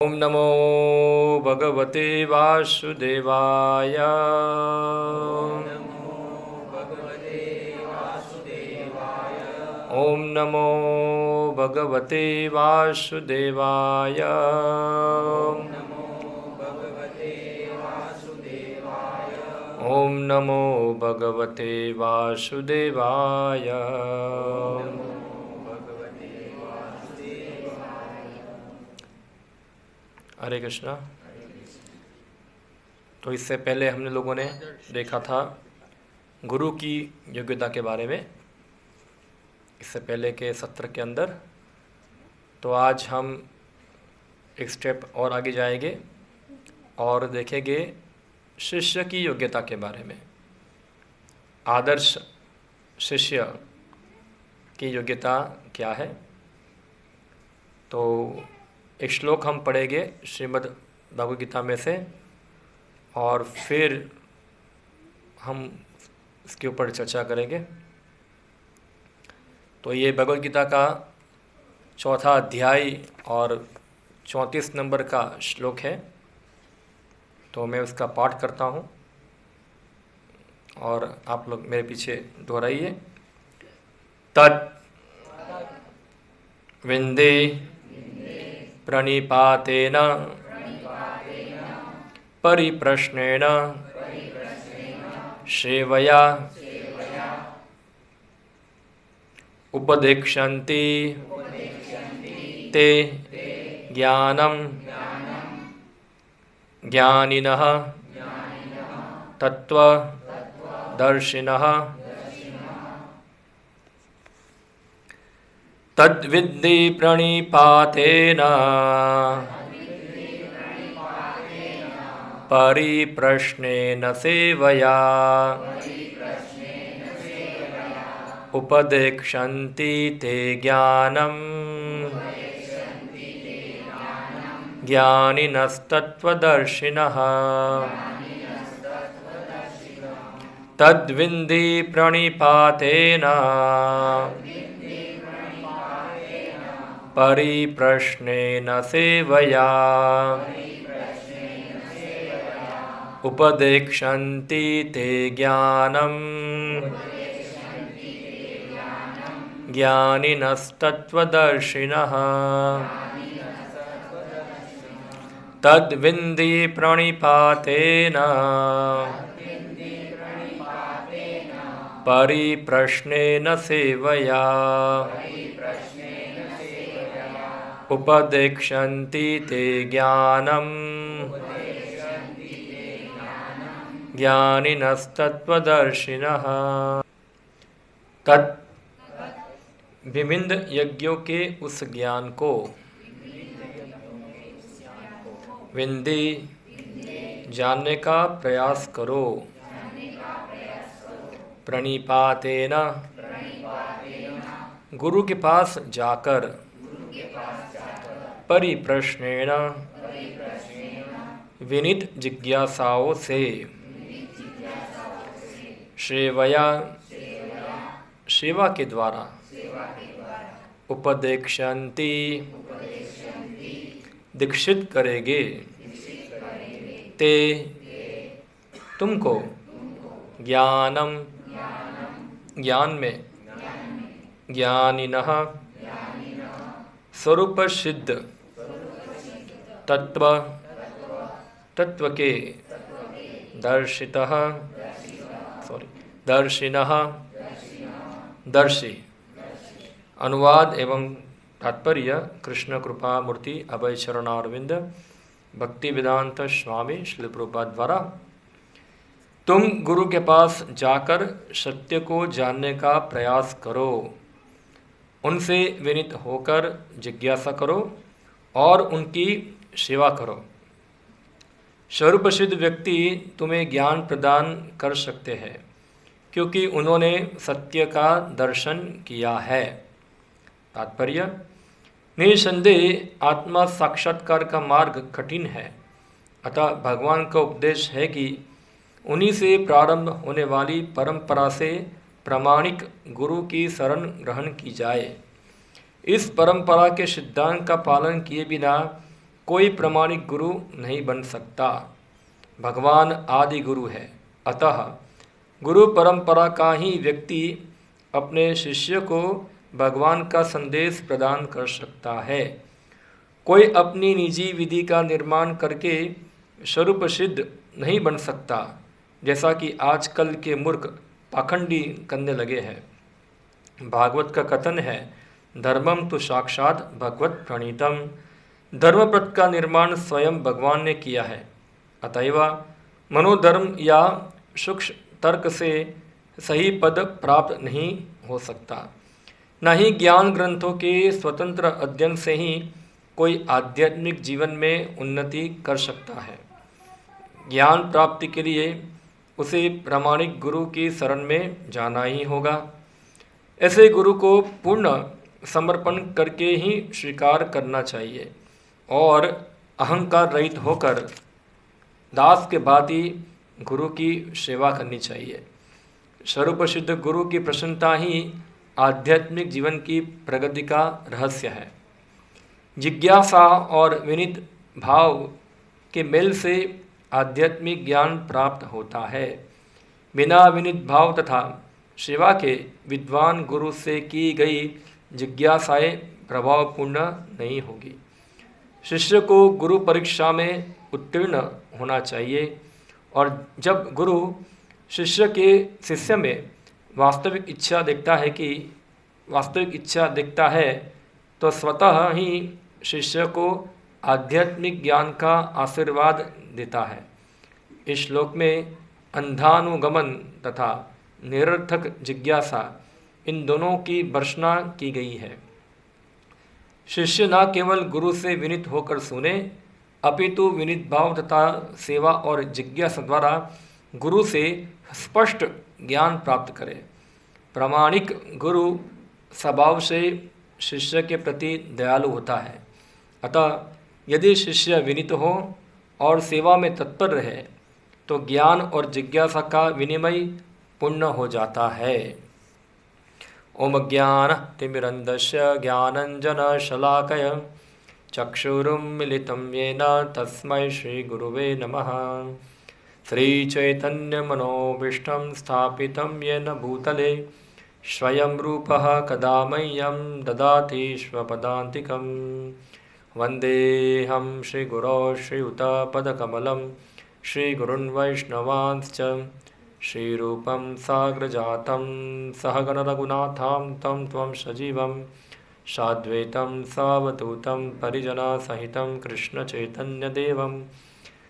ओम नमो भगवते वासुदेवाय। ओम नमो भगवते वासुदेवाय। ओम नमो भगवते वासुदेवाय। हरे कृष्णा। तो इससे पहले हमने लोगों ने देखा था गुरु की योग्यता के बारे में, इससे पहले के सत्र के अंदर। तो आज हम एक स्टेप और आगे जाएंगे और देखेंगे शिष्य की योग्यता के बारे में। आदर्श शिष्य की योग्यता क्या है। तो एक श्लोक हम पढ़ेंगे श्रीमद् भगवद गीता में से, और फिर हम इसके ऊपर चर्चा करेंगे। तो ये भगवद गीता का चौथा अध्याय और 34 नंबर का श्लोक है। तो मैं उसका पाठ करता हूँ और आप लोग मेरे पीछे दोहराइए। तत् विंदे प्रणिपातेन परिप्रश्नेन सेवया उपदेक्षन्ति ते ज्ञानं ज्ञानिनः तत्त्वदर्शिनः। तद्विद्धि प्रणिपातेन परिप्रश्नेन सेवया उपदेक्षन्ति ते ज्ञानं ज्ञानिनस्तत्त्वदर्शिनः। तद्विद्धि प्रणिपातेन परिप्रश्नेन सेवया उपदेक्षन्ति ते ज्ञानं ज्ञानिनस्तत्त्वदर्शिनः। तद्विद्धि प्रणिपातेन परिप्रश्नेन सेवया उपदेक्षन्ति ते ज्ञानं ज्ञानिनस्तत्त्वदर्शिनः। तत् विभिन्न यज्ञों के उस ज्ञान को विंदी जानने का प्रयास करो। प्रणिपातेन गुरु के पास जाकर, परिप्रश्नेन विनीत जिज्ञासाओं से, सेवया सेवा के द्वारा, उपदेक्षन्ति दीक्षित करेंगे, ते तुमको ज्ञानम ज्ञान में, ज्ञानिनः स्वरूप सिद्ध तत्व तत्व के, दर्शिनः दर्शी। अनुवाद एवं तात्पर्य कृष्ण कृपा मूर्ति अभय चरणारविंद भक्ति वेदांत स्वामी श्रील प्रभुपाद द्वारा। तुम गुरु के पास जाकर सत्य को जानने का प्रयास करो, उनसे विनीत होकर जिज्ञासा करो और उनकी सेवा करो। स्वरूप सिद्ध व्यक्ति तुम्हें ज्ञान प्रदान कर सकते हैं, क्योंकि उन्होंने सत्य का दर्शन किया है। तात्पर्य, निसंदेह आत्मा साक्षात्कार का मार्ग कठिन है, अतः भगवान का उपदेश है कि उन्हीं से प्रारंभ होने वाली परंपरा से प्रामाणिक गुरु की शरण ग्रहण की जाए। इस परंपरा के सिद्धांत का पालन किए बिना कोई प्रामाणिक गुरु नहीं बन सकता। भगवान आदि गुरु है। अतः गुरु परंपरा का ही व्यक्ति अपने शिष्य को भगवान का संदेश प्रदान कर सकता है। कोई अपनी निजी विधि का निर्माण करके स्वरूप सिद्ध नहीं बन सकता, जैसा कि आजकल के मूर्ख पाखंडी करने लगे हैं। भागवत का कथन है, धर्मम तो साक्षात भगवत प्रणीतम। धर्मपथ का निर्माण स्वयं भगवान ने किया है। अतएव मनोधर्म या सूक्ष्म तर्क से सही पद प्राप्त नहीं हो सकता। न ही ज्ञान ग्रंथों के स्वतंत्र अध्ययन से ही कोई आध्यात्मिक जीवन में उन्नति कर सकता है। ज्ञान प्राप्ति के लिए उसे प्रामाणिक गुरु की शरण में जाना ही होगा। ऐसे गुरु को पूर्ण समर्पण करके ही स्वीकार करना चाहिए और अहंकार रहित होकर दास के भांति गुरु की सेवा करनी चाहिए। स्वरूप सिद्ध गुरु की प्रसन्नता ही आध्यात्मिक जीवन की प्रगति का रहस्य है। जिज्ञासा और विनीत भाव के मेल से आध्यात्मिक ज्ञान प्राप्त होता है। बिना विनीत भाव तथा सेवा के विद्वान गुरु से की गई जिज्ञासाएं प्रभावपूर्ण नहीं होगी। शिष्य को गुरु परीक्षा में उत्तीर्ण होना चाहिए और जब गुरु शिष्य में वास्तविक इच्छा देखता है तो स्वतः ही शिष्य को आध्यात्मिक ज्ञान का आशीर्वाद देता है। इस श्लोक में अंधानुगमन तथा निरर्थक जिज्ञासा इन दोनों की भर्त्सना की गई है। शिष्य न केवल गुरु से विनीत होकर सुने, अपितु विनीत भाव तथा सेवा और जिज्ञासा द्वारा गुरु से स्पष्ट ज्ञान प्राप्त करे। प्रामाणिक गुरु स्वभाव से शिष्य के प्रति दयालु होता है। अतः यदि शिष्य विनीत हो और सेवा में तत्पर रहे तो ज्ञान और जिज्ञासा का विनिमय पूर्ण हो जाता है। ओम ज्ञान तिमिरंधस्य ज्ञानंजनशलाकया चक्षुरुन्मिलितं येन तस्मै श्रीगुरुवे नमः। श्रीचैतन्यमनोभीष्टं स्थापितं येन भूतले स्वयं रूपः कदा मह्यं ददाति स्वपदान्तिकं। वन्देऽहं श्रीगुरौ श्रीयुतपदकमलं श्रीगुरून् वैष्णवांश्च श्रीरूपं साग्रजातं सहगण रघुनाथं तं त्वं सजीवं साद्वैतं सावधूतं परिजनसहितं कृष्णचैतन्यदेवं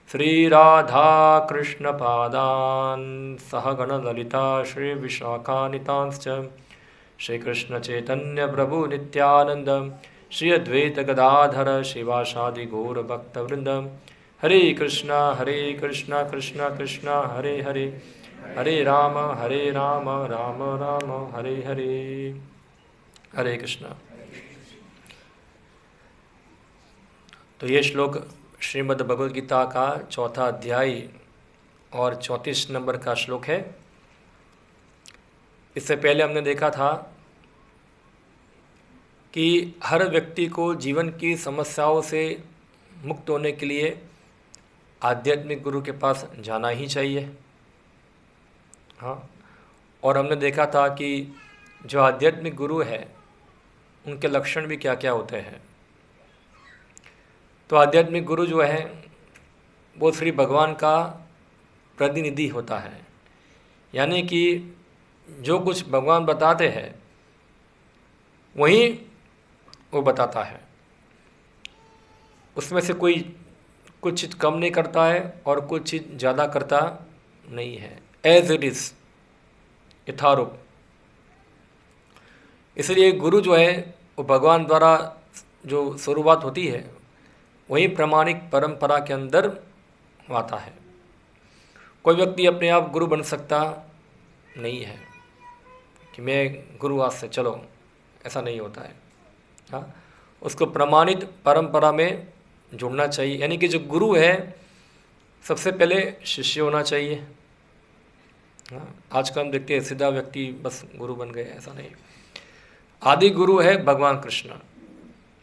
श्रीराधाकृष्णपादान् सहगणललिता श्रीविशाखान्वितांश्च श्रीकृष्णचैतन्यप्रभु नित्यानन्द श्री अद्वैतगदाधर शिवासादि गौरभक्तवृन्द। हरे कृष्णा कृष्णा कृष्णा हरे हरे, हरे राम राम राम हरे हरे। हरे कृष्णा। तो ये श्लोक श्रीमद् भगवद गीता का चौथा अध्याय और 34 नंबर का श्लोक है। इससे पहले हमने देखा था कि हर व्यक्ति को जीवन की समस्याओं से मुक्त होने के लिए आध्यात्मिक गुरु के पास जाना ही चाहिए। हाँ, और हमने देखा था कि जो आध्यात्मिक गुरु है उनके लक्षण भी क्या क्या होते हैं। तो आध्यात्मिक गुरु जो है वो श्री भगवान का प्रतिनिधि होता है, यानी कि जो कुछ भगवान बताते हैं वही वो बताता है। उसमें से कोई कुछ चीज़ कम नहीं करता है और कुछ चीज़ ज़्यादा करता नहीं है। एज इट इज़, यथारूप। इसलिए गुरु जो है वो भगवान द्वारा जो शुरुआत होती है वही प्रामाणिक परंपरा के अंदर आता है। कोई व्यक्ति अपने आप गुरु बन सकता नहीं है कि मैं गुरु आज से चलो, ऐसा नहीं होता है। हाँ, उसको प्रमाणित परंपरा में जुड़ना चाहिए। यानी कि जो गुरु है सबसे पहले शिष्य होना चाहिए। हाँ, आजकल हम देखते हैं सीधा व्यक्ति बस गुरु बन गए, ऐसा नहीं। आदि गुरु है भगवान कृष्ण,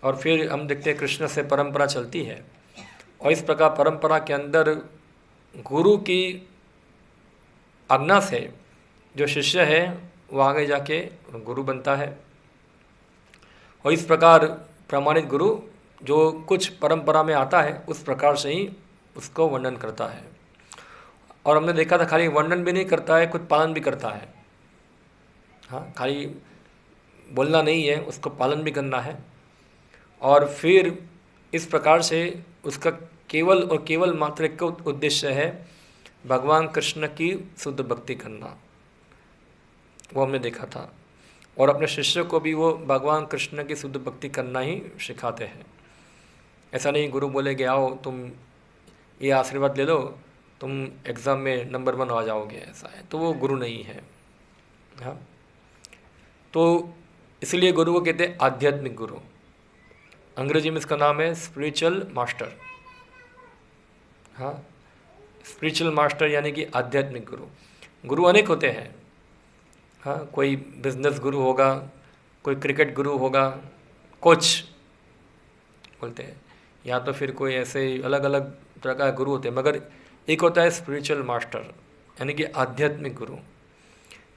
और फिर हम देखते हैं कृष्ण से परंपरा चलती है। और इस प्रकार परंपरा के अंदर गुरु की आज्ञा से जो शिष्य है वो आगे जाके गुरु बनता है। और इस प्रकार प्रमाणित गुरु जो कुछ परंपरा में आता है उस प्रकार से ही उसको वर्णन करता है। और हमने देखा था खाली वर्णन भी नहीं करता है, कुछ पालन भी करता है। हाँ, खाली बोलना नहीं है, उसको पालन भी करना है। और फिर इस प्रकार से उसका केवल और केवल मात्र एक उद्देश्य है भगवान कृष्ण की शुद्ध भक्ति करना, वो हमने देखा था। और अपने शिष्य को भी वो भगवान कृष्ण की शुद्ध भक्ति करना ही सिखाते हैं। ऐसा नहीं गुरु बोलेगे आओ तुम ये आशीर्वाद ले लो, तुम एग्ज़ाम में नंबर 1 आ जाओगे, ऐसा है, तो वो गुरु नहीं है। हाँ, तो इसलिए गुरु को कहते हैं आध्यात्मिक गुरु। अंग्रेजी में इसका नाम है स्पिरिचुअल मास्टर। हाँ, स्पिरिचुअल मास्टर यानी कि आध्यात्मिक गुरु। गुरु अनेक होते हैं। हाँ, कोई बिजनेस गुरु होगा, कोई क्रिकेट गुरु होगा, कोच बोलते हैं, या तो फिर कोई ऐसे अलग अलग प्रकार के गुरु होते हैं। मगर एक होता है स्पिरिचुअल मास्टर यानी कि आध्यात्मिक गुरु,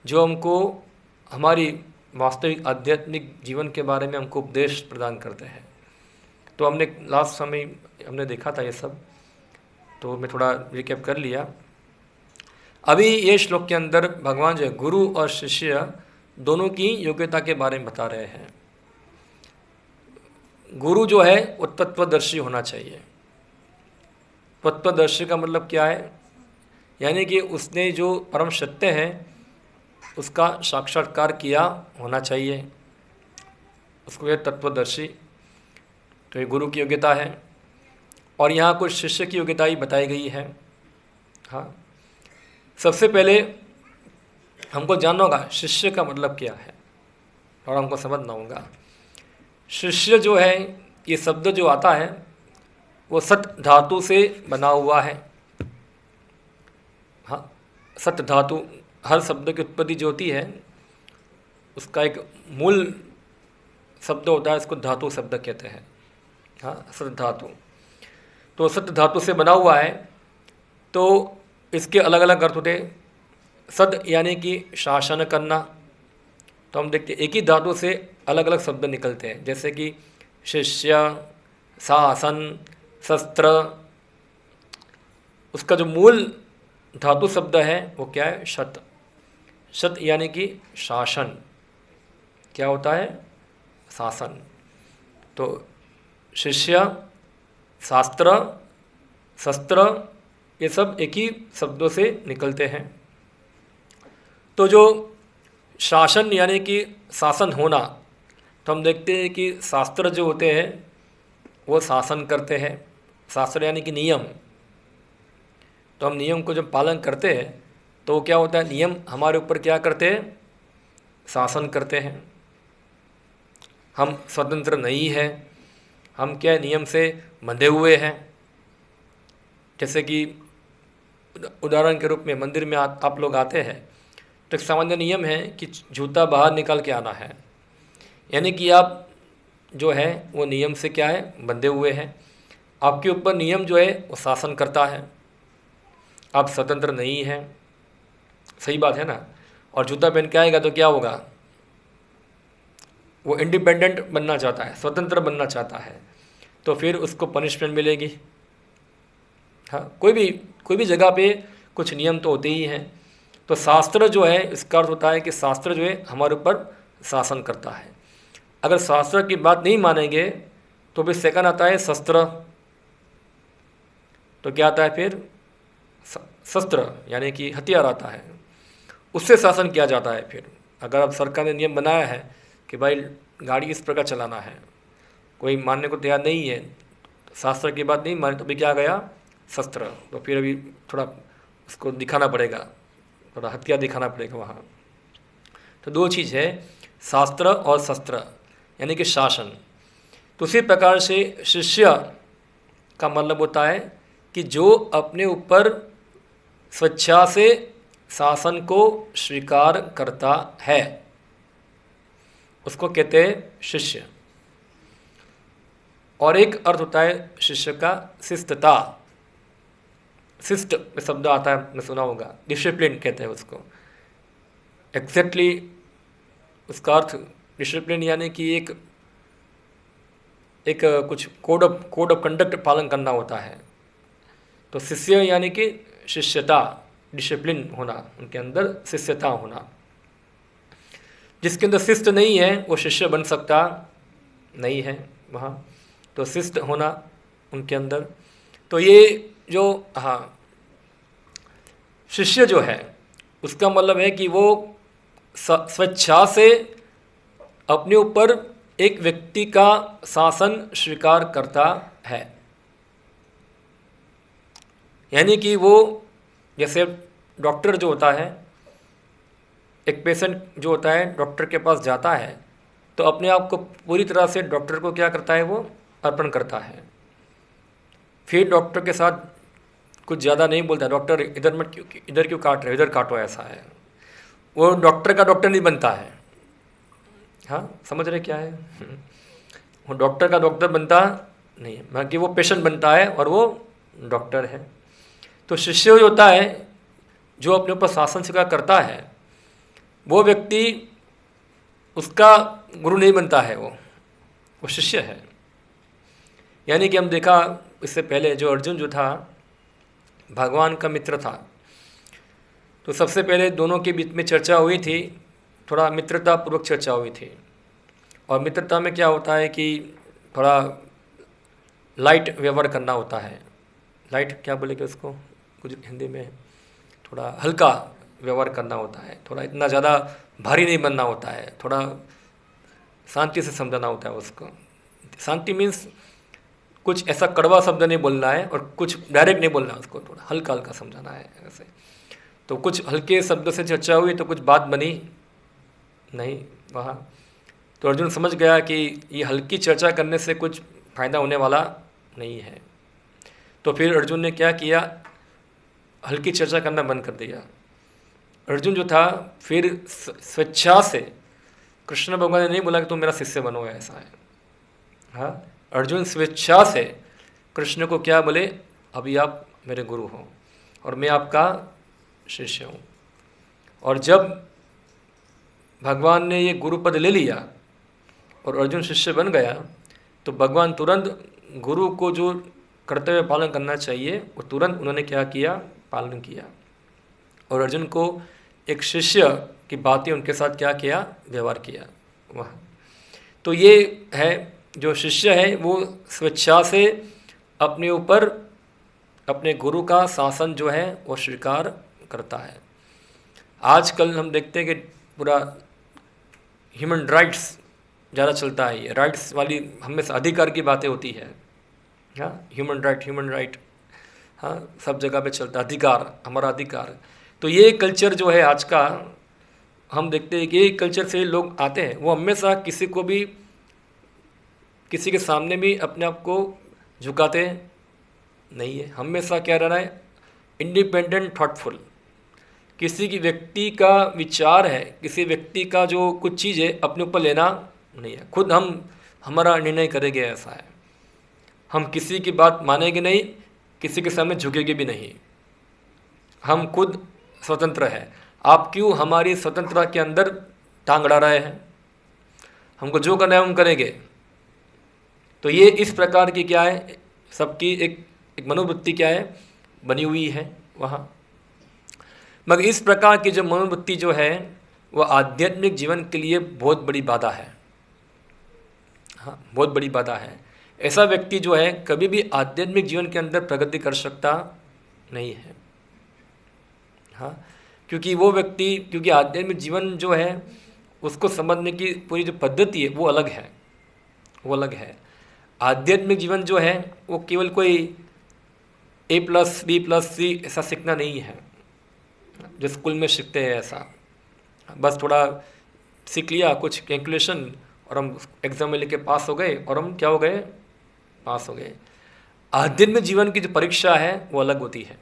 जो हमको हमारी वास्तविक आध्यात्मिक जीवन के बारे में हमको उपदेश प्रदान करते हैं। तो हमने लास्ट समय हमने देखा था ये सब, तो मैं थोड़ा रिकैप कर लिया। अभी ये श्लोक के अंदर भगवान जो है गुरु और शिष्य दोनों की योग्यता के बारे में बता रहे हैं। गुरु जो है वो तत्वदर्शी होना चाहिए। तत्वदर्शी का मतलब क्या है? यानी कि उसने जो परम सत्य है उसका साक्षात्कार किया होना चाहिए, उसको यह तत्वदर्शी। तो ये गुरु की योग्यता है। और यहाँ कुछ शिष्य की योग्यता ही बताई गई है। हाँ, सबसे पहले हमको जानना होगा शिष्य का मतलब क्या है और हमको समझना होगा। शिष्य जो है, ये शब्द जो आता है वो सत धातु से बना हुआ है। हाँ, सत धातु, हर शब्द की उत्पत्ति जो होती है उसका एक मूल शब्द होता है, इसको धातु शब्द कहते हैं। हाँ, सत धातु। तो सत धातु से बना हुआ है, तो इसके अलग अलग अर्थ होते हैं। सद यानी कि शासन करना, तो हम देखते एक ही धातु से अलग अलग शब्द निकलते हैं, जैसे कि शिष्य, शासन, शस्त्र। उसका जो मूल धातु शब्द है वो क्या है? शत। शत यानी कि शासन। क्या होता है? शासन। तो शिष्य, शास्त्र, शस्त्र, ये सब एक ही शब्दों से निकलते हैं। तो जो शासन यानी कि शासन होना, तो हम देखते हैं कि शास्त्र जो होते हैं वो शासन करते हैं। शास्त्र यानी कि नियम। तो हम नियम को जब पालन करते हैं तो क्या होता है? नियम हमारे ऊपर क्या करते हैं? शासन करते हैं। हम स्वतंत्र नहीं हैं, हम क्या नियम से बंधे हुए हैं। जैसे कि उदाहरण के रूप में मंदिर में आप लोग आते हैं तो एक सामान्य नियम है कि जूता बाहर निकाल के आना है, यानी कि आप जो है वो नियम से क्या है? बंधे हुए हैं। आपके ऊपर नियम जो है वो शासन करता है, आप स्वतंत्र नहीं हैं। सही बात है ना? और जूता पहन के आएगा तो क्या होगा? वो इंडिपेंडेंट बनना चाहता है, स्वतंत्र बनना चाहता है, तो फिर उसको पनिशमेंट मिलेगी। हाँ, कोई भी जगह पे कुछ नियम तो होते ही हैं। तो शास्त्र जो है, इसका अर्थ होता है कि शास्त्र जो है हमारे ऊपर शासन करता है। अगर शास्त्र की बात नहीं मानेंगे तो फिर सेकंड आता है शस्त्र। तो क्या आता है फिर? शस्त्र यानी कि हथियार आता है, उससे शासन किया जाता है। फिर अगर अब सरकार ने नियम बनाया है कि भाई गाड़ी इस प्रकार चलाना है, कोई मानने को तैयार नहीं है, शास्त्र की बात नहीं माने, तो भी क्या गया? शस्त्र। तो फिर अभी थोड़ा उसको दिखाना पड़ेगा, थोड़ा हथियार दिखाना पड़ेगा वहाँ। तो दो चीज़ है, शास्त्र और शस्त्र यानी कि शासन। तो उसी प्रकार से शिष्य का मतलब होता है कि जो अपने ऊपर स्वेच्छा से शासन को स्वीकार करता है, उसको कहते हैं शिष्य। और एक अर्थ होता है शिष्य का शिस्तता। शिष्ट शब्द आता है, आपने सुना होगा, डिसिप्लिन कहते हैं उसको। एग्जैक्टली उसका अर्थ डिसिप्लिन यानी कि एक कुछ कोड ऑफ कंडक्ट पालन करना होता है। तो शिष्य यानी कि शिष्यता, डिसिप्लिन होना, उनके अंदर शिष्यता होना। जिसके अंदर शिष्ट नहीं है वो शिष्य बन सकता नहीं है वहाँ, तो शिष्ट होना उनके अंदर। तो ये जो शिष्य जो है उसका मतलब है कि वो स्वेच्छा से अपने ऊपर एक व्यक्ति का शासन स्वीकार करता है। यानी कि वो, जैसे डॉक्टर जो होता है, एक पेशेंट जो होता है डॉक्टर के पास जाता है तो अपने आप को पूरी तरह से डॉक्टर को क्या करता है, वो अर्पण करता है। फिर डॉक्टर के साथ कुछ ज़्यादा नहीं बोलता, डॉक्टर इधर क्यों काट रहे हो, इधर काटो, ऐसा है। वो डॉक्टर का डॉक्टर नहीं बनता है। हाँ, समझ रहे क्या है? वो डॉक्टर का डॉक्टर बनता नहीं है, बाकी वो पेशेंट बनता है और वो डॉक्टर है। तो शिष्य जो होता है, जो अपने ऊपर शासन स्वीकार करता है, वो व्यक्ति उसका गुरु नहीं बनता है, वो शिष्य है। यानी कि हम देखा इससे पहले जो अर्जुन जो था भगवान का मित्र था, तो सबसे पहले दोनों के बीच में चर्चा हुई थी, थोड़ा मित्रता पूर्वक चर्चा हुई थी। और मित्रता में क्या होता है कि थोड़ा लाइट व्यवहार करना होता है। लाइट क्या बोलेंगे उसको कुछ हिंदी में, थोड़ा हल्का व्यवहार करना होता है, थोड़ा इतना ज़्यादा भारी नहीं बनना होता है, थोड़ा शांति से समझाना होता है उसको। शांति मीन्स कुछ ऐसा कड़वा शब्द नहीं बोलना है और कुछ डायरेक्ट नहीं बोलना, उसको थोड़ा हल्का हल्का समझाना है ऐसे। तो कुछ हल्के शब्द से चर्चा हुई तो कुछ बात बनी नहीं वहाँ। तो अर्जुन समझ गया कि ये हल्की चर्चा करने से कुछ फ़ायदा होने वाला नहीं है। तो फिर अर्जुन ने क्या किया, हल्की चर्चा करना बंद कर दिया। अर्जुन जो था फिर स्वेच्छा से, कृष्ण भगवान ने नहीं बोला कि तुम मेरा शिष्य बनो, ऐसा है। हाँ, अर्जुन स्वेच्छा से कृष्ण को क्या बोले, अभी आप मेरे गुरु हो और मैं आपका शिष्य हूँ। और जब भगवान ने ये गुरु पद ले लिया और अर्जुन शिष्य बन गया, तो भगवान तुरंत गुरु को जो कर्तव्य पालन करना चाहिए वो तुरंत उन्होंने क्या किया, पालन किया। और अर्जुन को एक शिष्य की बातें उनके साथ क्या किया, व्यवहार किया वहाँ। तो ये है, जो शिष्य है वो स्वेच्छा से अपने ऊपर अपने गुरु का शासन जो है वो स्वीकार करता है। आजकल हम देखते हैं कि पूरा ह्यूमन राइट्स ज़्यादा चलता है, ये राइट्स वाली हमेशा अधिकार की बातें होती है। हाँ, ह्यूमन राइट, हाँ, सब जगह पे चलता है, अधिकार, हमारा अधिकार। तो ये कल्चर जो है आज का, हम देखते हैं कि ये कल्चर से लोग आते हैं, वो हमेशा किसी को भी, किसी के सामने भी अपने आप को झुकाते नहीं है। हमेशा क्या रहना है, इंडिपेंडेंट थॉटफुल। किसी की व्यक्ति का विचार है, किसी व्यक्ति का जो कुछ चीज़ है अपने ऊपर लेना नहीं है, खुद हम हमारा निर्णय करेंगे, ऐसा है। हम किसी की बात मानेंगे नहीं, किसी के सामने झुकेंगे भी नहीं, हम खुद स्वतंत्र है। आप क्यों हमारी स्वतंत्रता के अंदर टांग अड़ा रहे हैं? हमको जो करना है हम करेंगे। तो ये इस प्रकार की क्या है, सबकी एक मनोवृत्ति क्या है, बनी हुई है वहाँ। मगर इस प्रकार की जो मनोवृत्ति जो है वह आध्यात्मिक जीवन के लिए बहुत बड़ी बाधा है। हाँ, बहुत बड़ी बाधा है। ऐसा व्यक्ति जो है कभी भी आध्यात्मिक जीवन के अंदर प्रगति कर सकता नहीं है। हाँ, क्योंकि आध्यात्मिक जीवन जो है उसको समझने की पूरी जो पद्धति है वो अलग है, वो अलग है। आध्यात्मिक जीवन जो है वो केवल कोई A+B+C ऐसा सीखना नहीं है जो स्कूल में सीखते हैं, ऐसा बस थोड़ा सीख लिया कुछ कैलकुलेशन और हम एग्जाम में लेके पास हो गए और हम क्या हो गए, पास हो गए। आध्यात्मिक जीवन की जो परीक्षा है वो अलग होती है।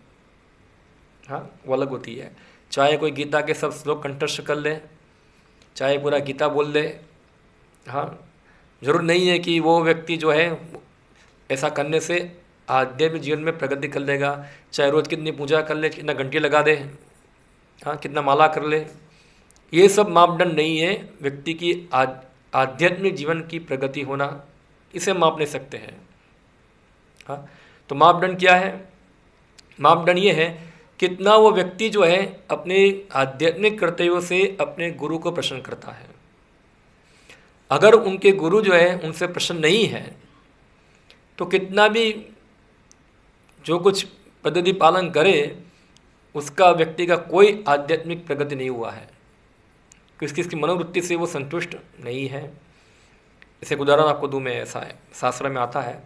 हाँ, वो अलग होती है। चाहे कोई गीता के सब श्लोक कंठस्थ कर ले, चाहे पूरा गीता बोल ले, हाँ, जरूर नहीं है कि वो व्यक्ति जो है ऐसा करने से आध्यात्मिक जीवन में प्रगति कर लेगा, चाहे रोज़ कितनी पूजा कर ले, कितना घंटी लगा दे, हाँ, कितना माला कर ले, ये सब मापदंड नहीं है व्यक्ति की आध्यात्मिक जीवन की प्रगति होना, इसे माप नहीं सकते हैं। हाँ, तो मापदंड क्या है? मापदंड ये है कितना वो व्यक्ति जो है अपने आध्यात्मिक कर्तव्यों से अपने गुरु को प्रसन्न करता है। अगर उनके गुरु जो है उनसे प्रसन्न नहीं है तो कितना भी जो कुछ पद्धति पालन करे उसका व्यक्ति का कोई आध्यात्मिक प्रगति नहीं हुआ है, क्योंकि इसकी मनोवृत्ति से वो संतुष्ट नहीं है। इसे उदाहरण आपको दूं मैं, ऐसा है, शास्त्र में आता है,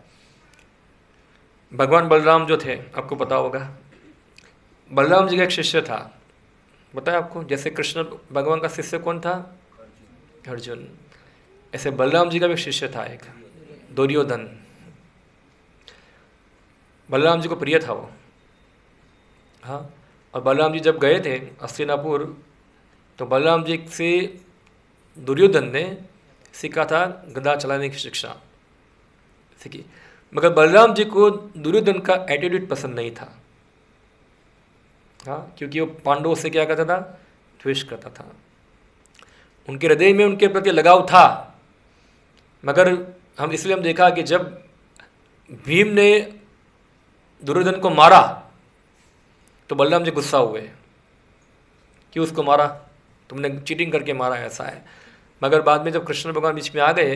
भगवान बलराम जो थे, आपको पता होगा, बलराम जी का एक शिष्य था, बताया आपको, जैसे कृष्ण भगवान का शिष्य कौन था? अर्जुन। ऐसे बलराम जी का भी शिष्य था एक, दुर्योधन। बलराम जी को प्रिय था वो, हाँ। और बलराम जी जब गए थे हस्तिनापुर तो बलराम जी से दुर्योधन ने सीखा था गदा चलाने की शिक्षा सीखी, मगर बलराम जी को दुर्योधन का एटीट्यूड पसंद नहीं था, हाँ, क्योंकि वो पांडवों से क्या करता था? द्वेष करता था। उनके हृदय में उनके प्रति लगाव था, मगर इसलिए हम देखा कि जब भीम ने दुर्योधन को मारा तो बलराम जी गुस्सा हुए, क्यों उसको मारा, तुमने चीटिंग करके मारा, ऐसा है। मगर बाद में जब कृष्ण भगवान बीच में आ गए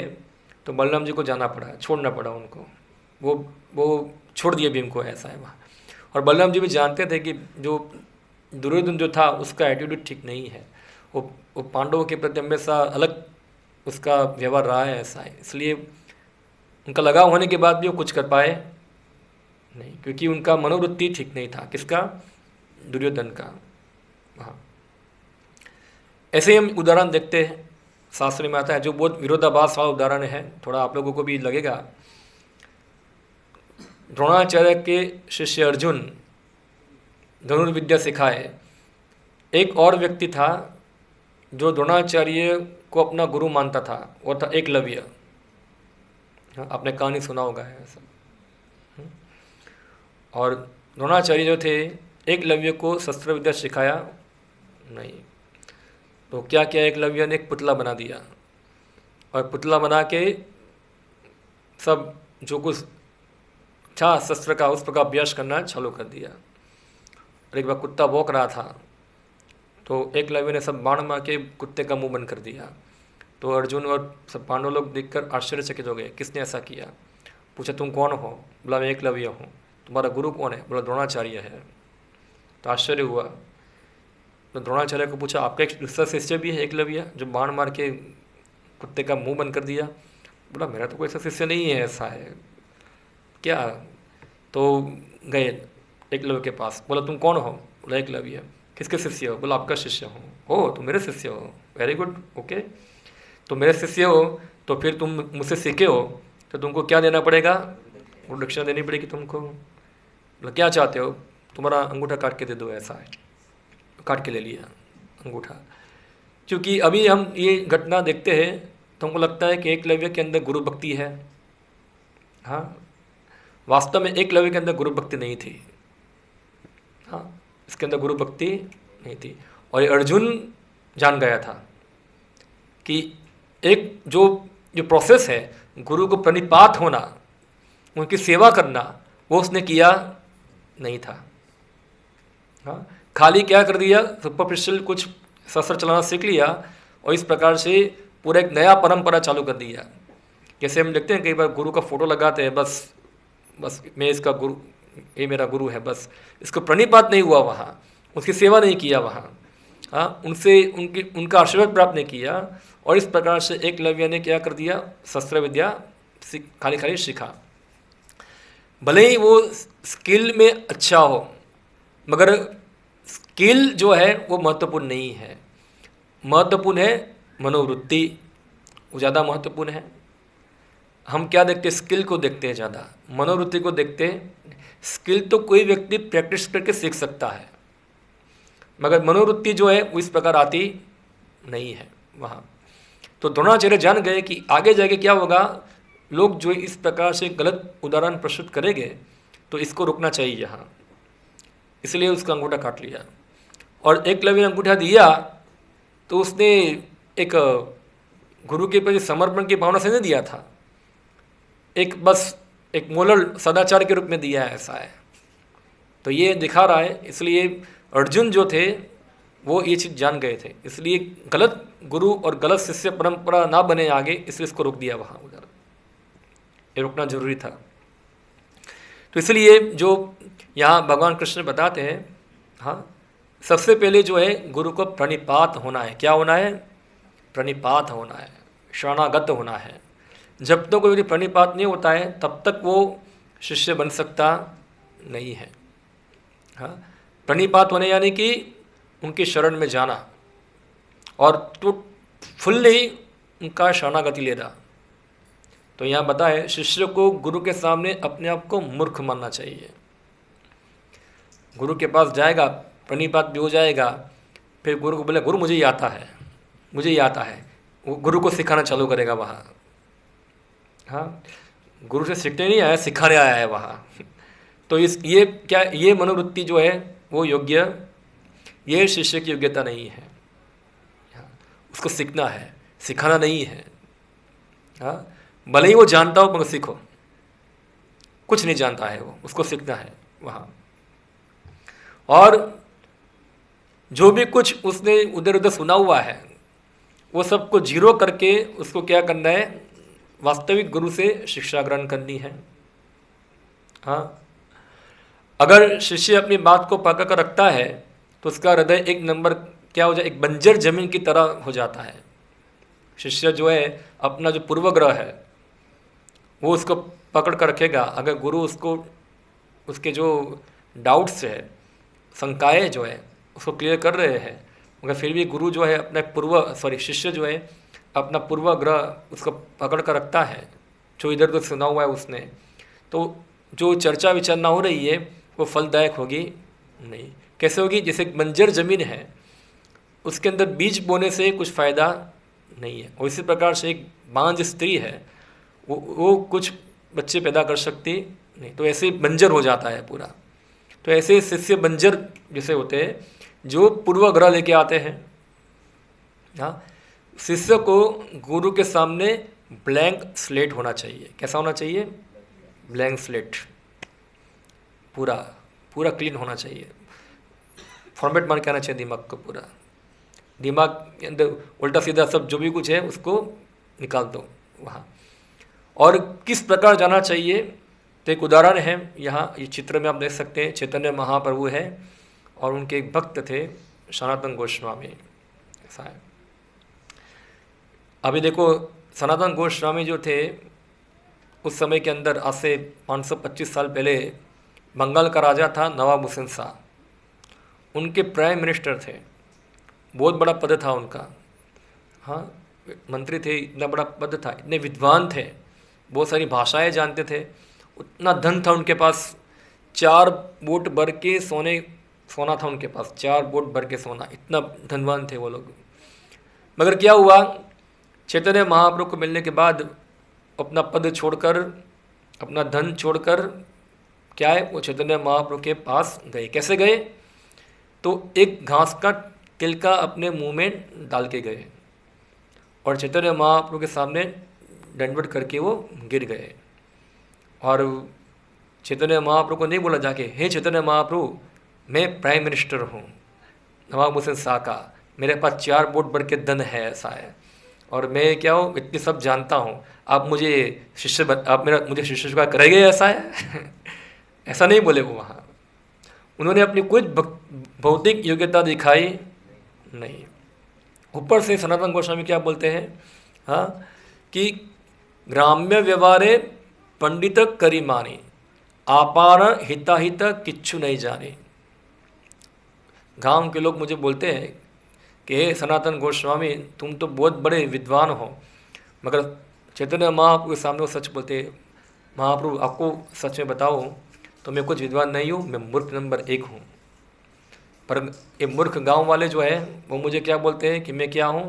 तो बलराम जी को जाना पड़ा, छोड़ना पड़ा उनको, वो छोड़ दिए भीम को, ऐसा है वहाँ। और बलराम जी भी जानते थे कि जो दुर्योधन जो था उसका एटीट्यूड ठीक नहीं है, वो पांडवों के प्रति हमेशा अलग उसका व्यवहार रहा है, ऐसा है। इसलिए उनका लगाव होने के बाद भी वो कुछ कर पाए नहीं, क्योंकि उनका मनोवृत्ति ठीक नहीं था। किसका? दुर्योधन का। हाँ, ऐसे ही हम उदाहरण देखते हैं, शास्त्र में आता है, जो बहुत विरोधाभास वाला उदाहरण है, थोड़ा आप लोगों को भी लगेगा। द्रोणाचार्य के शिष्य अर्जुन धनुर्विद्या सिखाए, एक और व्यक्ति था जो द्रोणाचार्य को अपना गुरु मानता था, वो था एकलव्य। आपने कहानी सुना होगा ऐसा। और द्रोणाचार्य जो थे एकलव्य को शस्त्र विद्या सिखाया नहीं, तो क्या किया एकलव्य ने? एक पुतला बना दिया, और पुतला बना के सब जो कुछ था शस्त्र का उस प्रकार अभ्यास करना चालू कर दिया। और एक बार कुत्ता भौंक रहा था तो एकलव्य ने सब बाण मार के कुत्ते का मुंह बंद कर दिया। तो अर्जुन और सब पांडव लोग देखकर आश्चर्यचकित हो गए, किसने ऐसा किया? पूछा तुम कौन हो? बोला मैं एकलव्य हूँ। तुम्हारा गुरु कौन है? बोला द्रोणाचार्य है। तो आश्चर्य हुआ, तो द्रोणाचार्य को पूछा आपका एक दूसरा शिष्य भी है एकलव्य जो बाण मार के कुत्ते का मुंह बंद कर दिया? बोला मेरा तो कोई ऐसा शिष्य नहीं है, ऐसा है क्या? तो गए एकलव्य के पास, बोला तुम कौन हो? बोला एकलव्य। किसके शिष्य हो? बोला आपका शिष्य हूँ। हो तो मेरे शिष्य हो, वेरी गुड, ओके। तो मेरे शिष्य हो तो फिर तुम मुझसे सीखे हो तो तुमको क्या देना पड़ेगा? वो दक्षिणा देनी पड़ेगी तुमको। बोला क्या चाहते हो? तुम्हारा अंगूठा काट के दे दो, ऐसा है। काट के ले लिया अंगूठा। क्योंकि अभी हम ये घटना देखते हैं तो हमको लगता है कि एकलव्य के अंदर गुरु भक्ति है। हाँ, वास्तव में एकलव्य के अंदर गुरु भक्ति नहीं थी। हाँ, इसके अंदर गुरु भक्ति नहीं थी। और अर्जुन जान गया था कि एक जो प्रोसेस है गुरु को प्रणिपात होना, उनकी सेवा करना, वो उसने किया नहीं था। हाँ, खाली क्या कर दिया, सुपरफिशियल कुछ शस्त्र चलाना सीख लिया और इस प्रकार से पूरा एक नया परंपरा चालू कर दिया। जैसे हम देखते हैं कई बार गुरु का फोटो लगाते हैं, बस मैं इसका गुरु, ये मेरा गुरु है, बस इसको प्रणिपात नहीं हुआ वहाँ, उसकी सेवा नहीं किया वहाँ, हाँ, उनसे उनका आशीर्वाद प्राप्त नहीं किया। और इस प्रकार से एकलव्य ने क्या कर दिया? शस्त्र विद्या खाली सीखा। भले ही वो स्किल में अच्छा हो, मगर स्किल जो है वो महत्वपूर्ण नहीं है। महत्वपूर्ण है मनोवृत्ति, वो ज़्यादा महत्वपूर्ण है। हम क्या देखते हैं? स्किल को देखते हैं ज़्यादा, मनोवृत्ति को देखते हैं। स्किल तो कोई व्यक्ति प्रैक्टिस करके सीख सकता है, मगर मनोवृत्ति जो है वो इस प्रकार आती नहीं है वहाँ। तो द्रोणाचार्य जान गए कि आगे जाके क्या होगा, लोग जो इस प्रकार से गलत उदाहरण प्रस्तुत करेंगे तो इसको रुकना चाहिए यहाँ, इसलिए उसका अंगूठा काट लिया। और एकलव्य ने अंगूठा दिया तो उसने एक गुरु के प्रति समर्पण की भावना से नहीं दिया था, एक बस एक मोरल सदाचार के रूप में दिया है, ऐसा है। तो ये दिखा रहा है, इसलिए अर्जुन जो थे वो ये चीज़ जान गए थे, इसलिए गलत गुरु और गलत शिष्य परंपरा ना बने आगे, इसलिए इसको रोक दिया वहाँ उधर, ये रोकना जरूरी था। तो इसलिए जो यहाँ भगवान कृष्ण बताते हैं, हाँ, सबसे पहले जो है गुरु को प्रणिपात होना है। क्या होना है? प्रणिपात होना है, शरणागत होना है। जब तक कोई प्रणिपात नहीं होता है तब तक वो शिष्य बन सकता नहीं है। हाँ, प्रणिपात होने यानी कि उनकी शरण में जाना और तो फुल्ली उनका शरणागति लेना। तो यहाँ बताए शिष्य को गुरु के सामने अपने आप को मूर्ख मानना चाहिए। गुरु के पास जाएगा, प्रणिपात भी हो जाएगा, फिर गुरु को बोले गुरु मुझे ये आता है, मुझे ये आता है, वो गुरु को सिखाना चालू करेगा वहाँ। हाँ, गुरु से सीखने नहीं आया, सिखाने आया है वहाँ। तो ये क्या, ये मनोवृत्ति जो है वो योग्य, ये शिष्य की योग्यता नहीं है। उसको सीखना है, सिखाना नहीं है। हाँ, भले ही वो जानता हो मगर सीखो, कुछ नहीं जानता है वो, उसको सीखना है वहाँ। और जो भी कुछ उसने उधर उधर सुना हुआ है वो सबको जीरो करके उसको क्या करना है, वास्तविक गुरु से शिक्षा ग्रहण करनी है। हाँ, अगर शिष्य अपनी बात को पकड़ कर रखता है तो उसका हृदय एक नंबर क्या हो जाए, एक बंजर जमीन की तरह हो जाता है। शिष्य जो है अपना जो पूर्वग्रह है वो उसको पकड़ कर रखेगा। अगर गुरु उसको उसके जो डाउट्स है, शंकाएँ जो है उसको क्लियर कर रहे हैं, मगर फिर भी गुरु जो है अपना शिष्य जो है अपना पूर्वाग्रह उसको पकड़ कर रखता है, जो इधर उधर सुना हुआ है उसने, तो जो चर्चा विचारना हो रही है वो फलदायक होगी नहीं। कैसे होगी? जैसे बंजर जमीन है, उसके अंदर बीज बोने से कुछ फ़ायदा नहीं है। और इसी प्रकार से एक बांझ स्त्री है, वो कुछ बच्चे पैदा कर सकती नहीं, तो ऐसे बंजर हो जाता है पूरा। तो ऐसे शिष्य बंजर जैसे होते हैं जो पूर्वाग्रह लेके आते हैं। हाँ, शिष्य को गुरु के सामने ब्लैंक स्लेट होना चाहिए। कैसा होना चाहिए? ब्लैंक स्लेट, पूरा पूरा क्लीन होना चाहिए। फॉर्मेट मान के आना चाहिए दिमाग को, पूरा दिमाग के अंदर उल्टा सीधा सब जो भी कुछ है उसको निकाल दो वहाँ। और किस प्रकार जाना चाहिए, तो एक उदाहरण है यहाँ, ये चित्र में आप देख सकते हैं। चैतन्य महाप्रभु है और उनके एक भक्त थे सनातन गोस्वामी, ऐसा है। अभी देखो, सनातन गोस्वामी जो थे उस समय के अंदर, आज से 525 साल पहले, बंगाल का राजा था नवाब हुसैन शाह, उनके प्राइम मिनिस्टर थे। बहुत बड़ा पद था उनका। हाँ, मंत्री थे, इतना बड़ा पद था, इतने विद्वान थे, बहुत सारी भाषाएं जानते थे, उतना धन था उनके पास। 4 बोट भर के सोना था उनके पास, 4 बोट भर के सोना, इतना धनवान थे वो लोग। मगर क्या हुआ, चैतन्य महाप्रभु को मिलने के बाद अपना पद छोड़कर, अपना धन छोड़कर, क्या है, वो चैतन्य महाप्रभु के पास गए। कैसे गए? तो एक घास का तिलका अपने मुंह में डाल के गए और चैतन्य महाप्रभु के सामने दंडवत करके वो गिर गए। और चैतन्य महाप्रभु को नहीं बोला जाके, हे चैतन्य महाप्रभु, मैं प्राइम मिनिस्टर हूँ नवाब हुसैन शाह का, मेरे पास 4 बोट भर के धन है, ऐसा है, और मैं क्या हूँ, इतनी सब जानता हूँ, आप मुझे मुझे शिष्य स्वीकार करेंगे, ऐसा है। ऐसा नहीं बोले वो वहाँ। उन्होंने अपनी कुछ भौतिक योग्यता दिखाई नहीं। ऊपर से सनातन गोस्वामी क्या बोलते हैं, हाँ, कि ग्राम्य व्यवहारे पंडित करी मानी, आपार हिताहित किच्छु नहीं जाने। गांव के लोग मुझे बोलते हैं कि हे सनातन गोस्वामी, तुम तो बहुत बड़े विद्वान हो, मगर चैतन्य महाप्रभु के सामने वो सच बोलते, महाप्रभु आपको सच में बताओ तो मैं कुछ विद्वान नहीं हूँ, मैं मूर्ख नंबर 1 हूँ। पर ये मूर्ख गांव वाले जो है वो मुझे क्या बोलते हैं कि मैं क्या हूँ,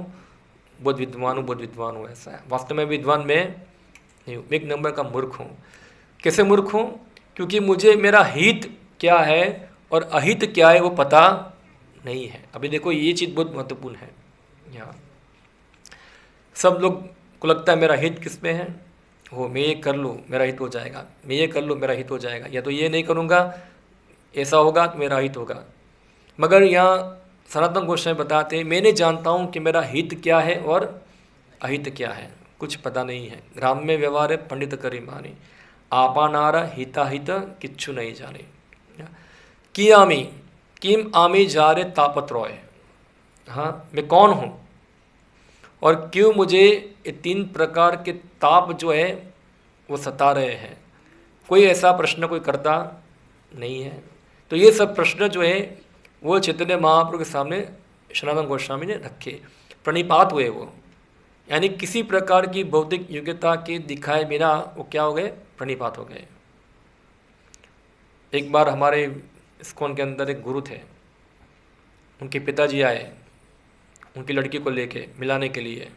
बहुत विद्वान हूँ, बहुत विद्वान हूँ, ऐसा है। वास्तव में विद्वान मैं नहीं हूँ, एक नंबर का मूर्ख हूँ। कैसे मूर्ख हूँ? क्योंकि मुझे मेरा हित क्या है और अहित क्या है वो पता नहीं है। अभी देखो ये चीज़ बहुत महत्वपूर्ण है। यहाँ सब लोग को लगता है मेरा हित किस में है, हो मैं ये कर लूँ मेरा हित हो जाएगा, मैं ये कर लूँ मेरा हित हो जाएगा, या तो ये नहीं करूँगा ऐसा होगा तो मेरा हित होगा। मगर यहाँ सनातन गोस्वामी बताते हैं मैं नहीं जानता हूँ कि मेरा हित क्या है और अहित क्या है, कुछ पता नहीं है। ग्राम्य व्यवहार है पंडित करी मानी, आपानारा हिताहित किच्छु नहीं जाने। कियामी किम आमी जा रे तापत रॉय, हाँ मैं कौन हूँ और क्यों मुझे ये 3 प्रकार के ताप जो है वो सता रहे हैं। कोई ऐसा प्रश्न कोई करता नहीं है। तो ये सब प्रश्न जो है वो चैतन्य महाप्रभु के सामने सनातन गोस्वामी ने रखे, प्रणिपात हुए वो, यानी किसी प्रकार की भौतिक योग्यता के दिखाए बिना वो क्या हो गए, प्रणिपात हो गए। एक बार हमारे इस्कॉन के अंदर एक गुरु थे, उनके पिताजी आए उनकी लड़की को लेके मिलाने के लिए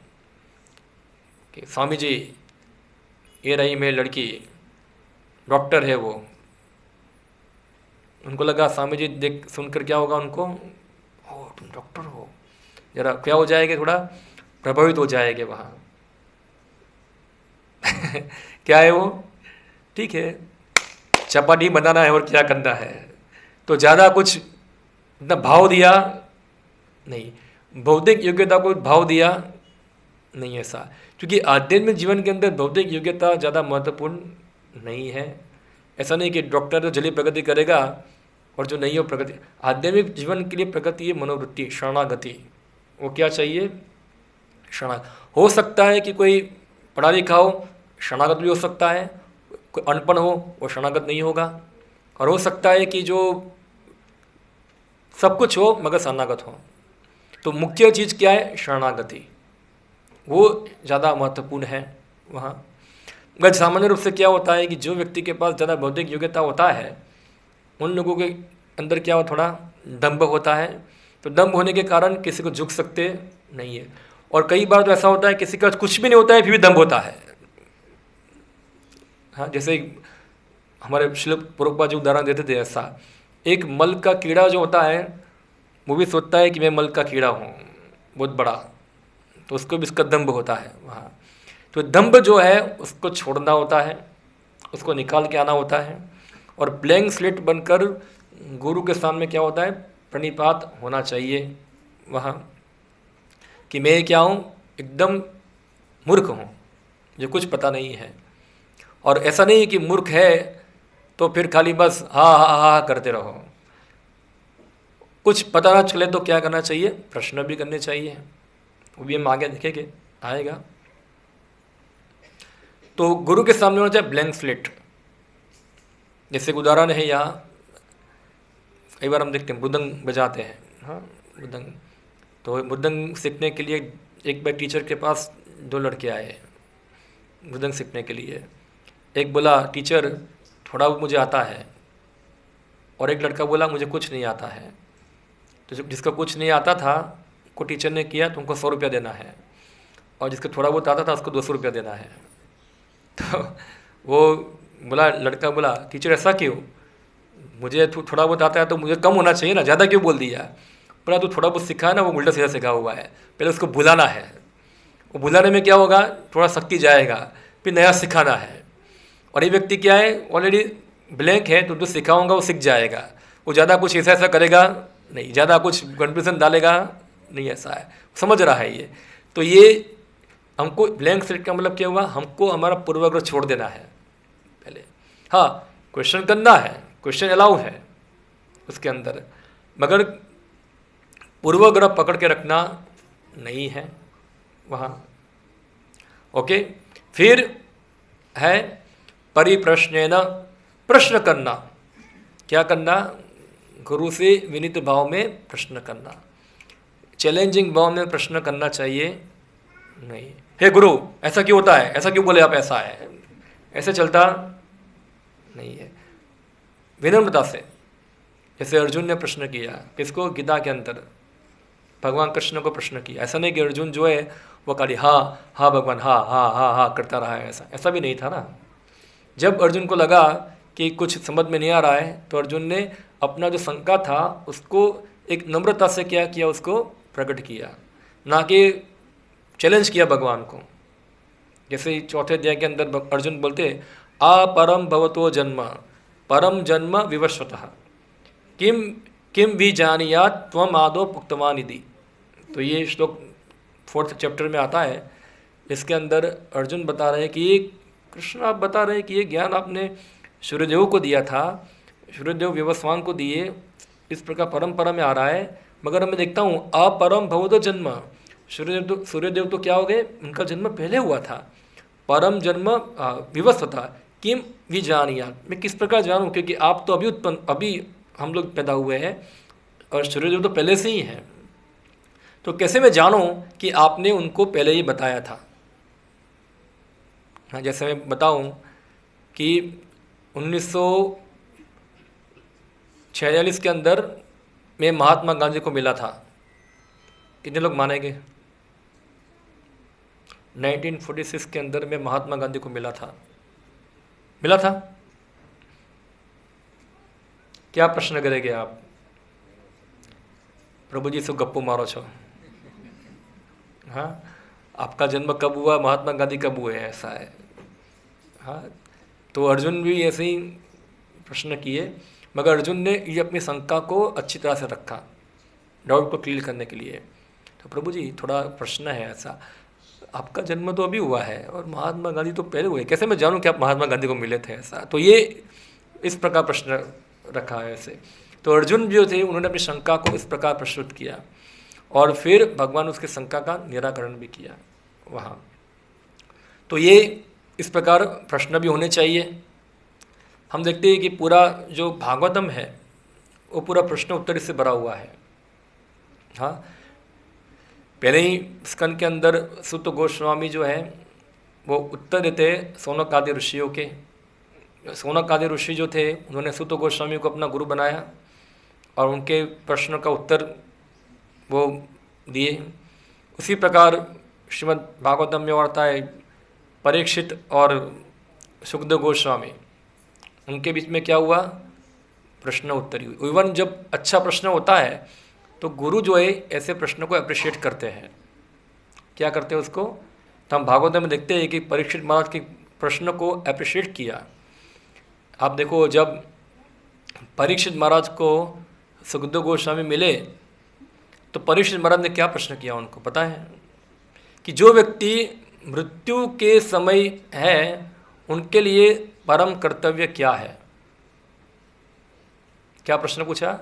कि स्वामी जी ये रही मेरी लड़की, डॉक्टर है वो। उनको लगा स्वामी जी देख सुनकर क्या होगा उनको, ओ तुम डॉक्टर हो, जरा क्या हो जाएगा, थोड़ा प्रभावित हो जाएंगे वहाँ। क्या है वो, ठीक है चपाटी बनाना है और क्या करना है, तो ज़्यादा कुछ इतना भाव दिया नहीं, भौतिक योग्यता को भाव दिया नहीं ऐसा। क्योंकि आध्यात्मिक जीवन के अंदर भौतिक योग्यता ज़्यादा महत्वपूर्ण नहीं है। ऐसा नहीं कि डॉक्टर तो जल्दी प्रगति करेगा और जो नहीं हो प्रगति। आध्यात्मिक जीवन के लिए प्रगति है मनोवृत्ति, शरणागति। वो क्या चाहिए, शरणागत। हो सकता है कि कोई पढ़ा लिखा हो शरणागत भी हो सकता है, कोई अनपढ़ हो वो शरणागत नहीं होगा, और हो सकता है कि जो सब कुछ हो मगर शरणागत हो। तो मुख्य चीज़ क्या है, शरणागति, वो ज़्यादा महत्वपूर्ण है वहाँ। मगर सामान्य रूप से क्या होता है कि जो व्यक्ति के पास ज़्यादा बौद्धिक योग्यता होता है उन लोगों के अंदर क्या हो, थोड़ा दंभ होता है। तो दंभ होने के कारण किसी को झुक सकते नहीं है। और कई बार तो ऐसा होता है किसी का कुछ भी नहीं होता है फिर भी दंभ होता है। हाँ, जैसे हमारे श्रील प्रभुपाद जी उदाहरण देते थे, ऐसा एक मल का कीड़ा जो होता है वो भी सोचता है कि मैं मल का कीड़ा हूँ बहुत बड़ा, तो उसको भी इसका दंभ होता है वहाँ। तो दंभ जो है उसको छोड़ना होता है, उसको निकाल के आना होता है, और ब्लैंक स्लेट बनकर गुरु के सामने क्या होता है, प्रणिपात होना चाहिए वहाँ कि मैं क्या हूँ, एकदम मूर्ख हूँ, जो कुछ पता नहीं है। और ऐसा नहीं है कि मूर्ख है तो फिर खाली बस हाँ हाँ हाँ करते रहो। कुछ पता ना चले तो क्या करना चाहिए, प्रश्न भी करने चाहिए, वो भी हम आगे देखेंगे आएगा। तो गुरु के सामने होना चाहिए ब्लैंक स्लेट। जैसे उदाहरण है यहाँ, कई बार हम देखते हैं मृदंग बजाते हैं, हाँ मृदंग, तो मृदंग सीखने के लिए एक बार टीचर के पास 2 लड़के आए मृदंग सीखने के लिए। एक बोला टीचर थोड़ा मुझे आता है, और एक लड़का बोला मुझे कुछ नहीं आता है। तो जिसका कुछ नहीं आता था को टीचर ने किया तुमको 100 रुपया देना है, और जिसका थोड़ा बहुत आता था उसको 200 रुपया देना है। तो वो बोला, लड़का बोला टीचर ऐसा क्यों, मुझे थोड़ा बहुत आता है तो मुझे कम होना चाहिए ना, ज़्यादा क्यों बोल दिया। बोला तू थोड़ा बहुत सीखा है ना, वो उल्टा सीधा सीखा हुआ है, पहले उसको बुलाना है, वो बुलाने में क्या होगा, थोड़ा शक्ति जाएगा, फिर नया सिखाना है। और ये व्यक्ति क्या है, ऑलरेडी ब्लैंक है, तो जो सिखाऊंगा वो सीख जाएगा, वो ज़्यादा कुछ ऐसा करेगा नहीं, ज़्यादा कुछ कंफ्यूजन डालेगा नहीं, ऐसा है, समझ रहा है ये। तो ये हमको ब्लैंक स्लेट का मतलब क्या हुआ, हमको हमारा पूर्वाग्रह छोड़ देना है पहले। हाँ क्वेश्चन करना है, क्वेश्चन अलाउ है उसके अंदर, मगर पूर्वाग्रह पकड़ के रखना नहीं है वहाँ। ओके, फिर है परिप्रश्नेन, प्रश्न करना। क्या करना, गुरु से विनीत भाव में प्रश्न करना, चैलेंजिंग भाव में प्रश्न करना चाहिए नहीं। हे गुरु ऐसा क्यों होता है, ऐसा क्यों बोले आप, ऐसा है, ऐसे चलता नहीं है। विनम्रता से, जैसे अर्जुन ने प्रश्न किया किसको, गीता के अंदर भगवान कृष्ण को प्रश्न किया। ऐसा नहीं कि अर्जुन जो है वो खाली हाँ हाँ भगवान हाँ हाँ हाँ हाँ करता रहा है, ऐसा भी नहीं था ना। जब अर्जुन को लगा कि कुछ समझ में नहीं आ रहा है तो अर्जुन ने अपना जो शंका था उसको एक नम्रता से क्या किया, उसको प्रकट किया, ना कि चैलेंज किया भगवान को। जैसे चौथे अध्याय के अंदर अर्जुन बोलते अपरम भवतो जन्म परम जन्म विवस्वतः किम किम भी जानियात त्वम आदो पुक्तवान इति। तो ये श्लोक 4th चैप्टर में आता है। इसके अंदर अर्जुन बता रहे हैं कि ये कृष्ण आप बता रहे हैं कि ये ज्ञान आपने सूर्यदेव को दिया था, सूर्यदेव विवस्वान को दिए, इस प्रकार परंपरा में आ रहा है, मगर मैं देखता हूँ अपरम भवतो जन्म, सूर्यदेव तो क्या हो गए, उनका जन्म पहले हुआ था, परम जन्म विवस्वता किम विजानिया, मैं किस प्रकार जानूँ, क्योंकि आप तो अभी हम लोग पैदा हुए हैं और सूर्यदेव तो पहले से ही हैं, तो कैसे मैं जानूँ कि आपने उनको पहले ही बताया था। हाँ, जैसे मैं बताऊँ कि 1946 के अंदर मैं महात्मा गांधी को मिला था, कितने लोग मानेंगे? 1946 के अंदर मैं महात्मा गांधी को मिला था। क्या प्रश्न करेंगे आप? प्रभु जी से गप्पू मारो छो। हाँ, आपका जन्म कब हुआ, महात्मा गांधी कब हुए, ऐसा है। हाँ, तो अर्जुन भी ऐसे ही प्रश्न किए, मगर अर्जुन ने ये अपनी शंका को अच्छी तरह से रखा, डाउट को क्लियर करने के लिए। तो प्रभु जी थोड़ा प्रश्न है ऐसा, आपका जन्म तो अभी हुआ है और महात्मा गांधी तो पहले हुए, कैसे मैं जानूं कि आप महात्मा गांधी को मिले थे, ऐसा। तो ये इस प्रकार प्रश्न रखा है ऐसे। तो अर्जुन जो थे उन्होंने अपनी शंका को इस प्रकार प्रस्तुत किया और फिर भगवान उसके शंका का निराकरण भी किया वहाँ। तो ये इस प्रकार प्रश्न भी होने चाहिए। हम देखते हैं कि पूरा जो भागवतम है वो पूरा प्रश्न उत्तर इससे भरा हुआ है। हाँ, पहले ही स्कंद के अंदर सुत गोस्वामी जो है वो उत्तर देते सौनक आदि ऋषियों के। सौनक आदि ऋषि जो थे उन्होंने सुत गोस्वामी को अपना गुरु बनाया और उनके प्रश्न का उत्तर वो दिए। उसी प्रकार श्रीमद् भागवतम में आता है परीक्षित और सुखदेव गोस्वामी, उनके बीच में क्या हुआ, प्रश्न उत्तरी हुई। इवन जब अच्छा प्रश्न होता है तो गुरु जो है ऐसे प्रश्न को अप्रिशिएट करते हैं। क्या करते हैं उसको, तो हम भागवत में देखते हैं कि परीक्षित महाराज के प्रश्न को अप्रिशिएट किया। आप देखो, जब परीक्षित महाराज को सुखदेव गोस्वामी मिले तो परीक्षित महाराज ने क्या प्रश्न किया, उनको पता है कि जो व्यक्ति मृत्यु के समय है उनके लिए परम कर्तव्य क्या है। क्या प्रश्न पूछा,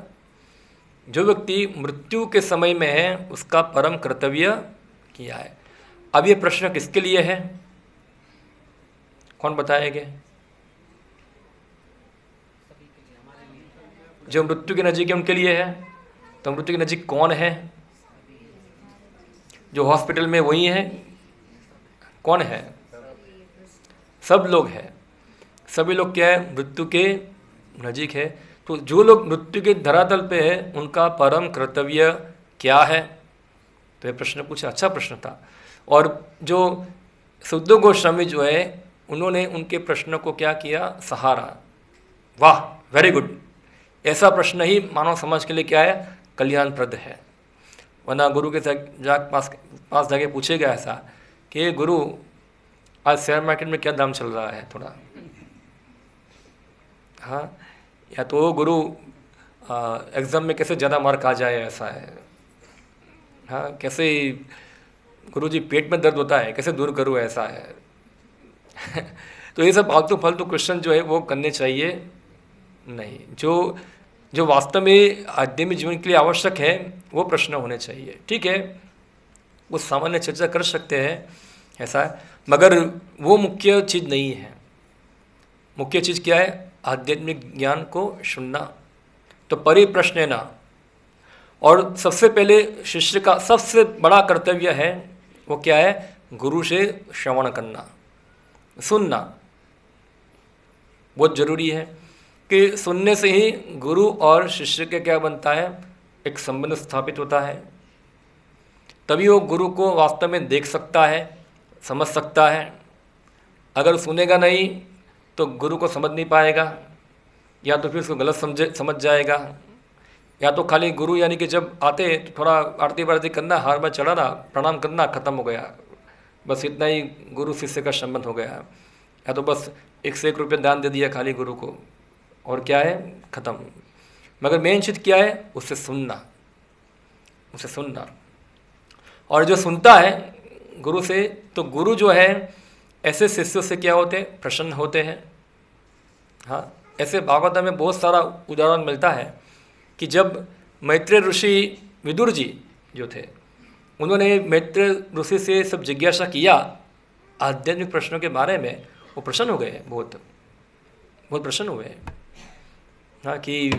जो व्यक्ति मृत्यु के समय में है उसका परम कर्तव्य क्या है। अब ये प्रश्न किसके लिए है, कौन बताएंगे? जो मृत्यु के नज़दीक है उनके लिए है। तो मृत्यु के नज़दीक कौन है? जो हॉस्पिटल में वही है। कौन है? सब लोग हैं। सभी लोग क्या है, मृत्यु के नज़दीक है। तो जो लोग मृत्यु के धरातल पे है उनका परम कर्तव्य क्या है, तो ये प्रश्न पूछा, अच्छा प्रश्न था। और जो सुखदेव गोस्वामी जो है उन्होंने उनके प्रश्न को क्या किया, सहारा। वाह, वेरी गुड। ऐसा प्रश्न ही मानव समाज के लिए क्या है, कल्याणप्रद है। वरना गुरु के पास जाके पूछेगा ऐसा कि गुरु आज शेयर मार्केट में क्या दाम चल रहा है थोड़ा, हाँ, या तो गुरु एग्ज़ाम में कैसे ज़्यादा मार्क आ जाए, ऐसा है। हाँ, कैसे गुरु जी पेट में दर्द होता है कैसे दूर करूँ, ऐसा है। तो ये सब फालतू क्वेश्चन जो है वो करने चाहिए नहीं। जो वास्तव में आध्यात्मिक जीवन के लिए आवश्यक है वो प्रश्न होने चाहिए। ठीक है, वो सामान्य चर्चा कर सकते हैं, ऐसा है, मगर वो मुख्य चीज़ नहीं है। मुख्य चीज़ क्या है, आध्यात्मिक ज्ञान को सुनना। तो परिप्रश्न ना, और सबसे पहले शिष्य का सबसे बड़ा कर्तव्य है वो क्या है, गुरु से श्रवण करना, सुनना बहुत जरूरी है। कि सुनने से ही गुरु और शिष्य के क्या बनता है, एक संबंध स्थापित होता है। तभी वो गुरु को वास्तव में देख सकता है, समझ सकता है। अगर सुनेगा नहीं तो गुरु को समझ नहीं पाएगा, या तो फिर उसको गलत समझ जाएगा, या तो खाली गुरु यानी कि जब आते तो थोड़ा आरती वारती करना, हार में चढ़ाना, प्रणाम करना, खत्म हो गया, बस इतना ही गुरु शिष्य का संबंध हो गया। या तो बस 1 से 1 रुपये दान दे दिया खाली गुरु को, और क्या है, ख़त्म। मगर मेन चीज़ क्या है, उससे सुनना, उससे सुनना। और जो सुनता है गुरु से, तो गुरु जो है ऐसे शिष्यों से क्या होते हैं, प्रसन्न होते हैं। हाँ, ऐसे भागवत में बहुत सारा उदाहरण मिलता है कि जब मैत्रेय ऋषि विदुर जी जो थे, उन्होंने मैत्रेय ऋषि से सब जिज्ञासा किया आध्यात्मिक प्रश्नों के बारे में, वो प्रसन्न हो गए, बहुत बहुत प्रसन्न हुए। हाँ, कि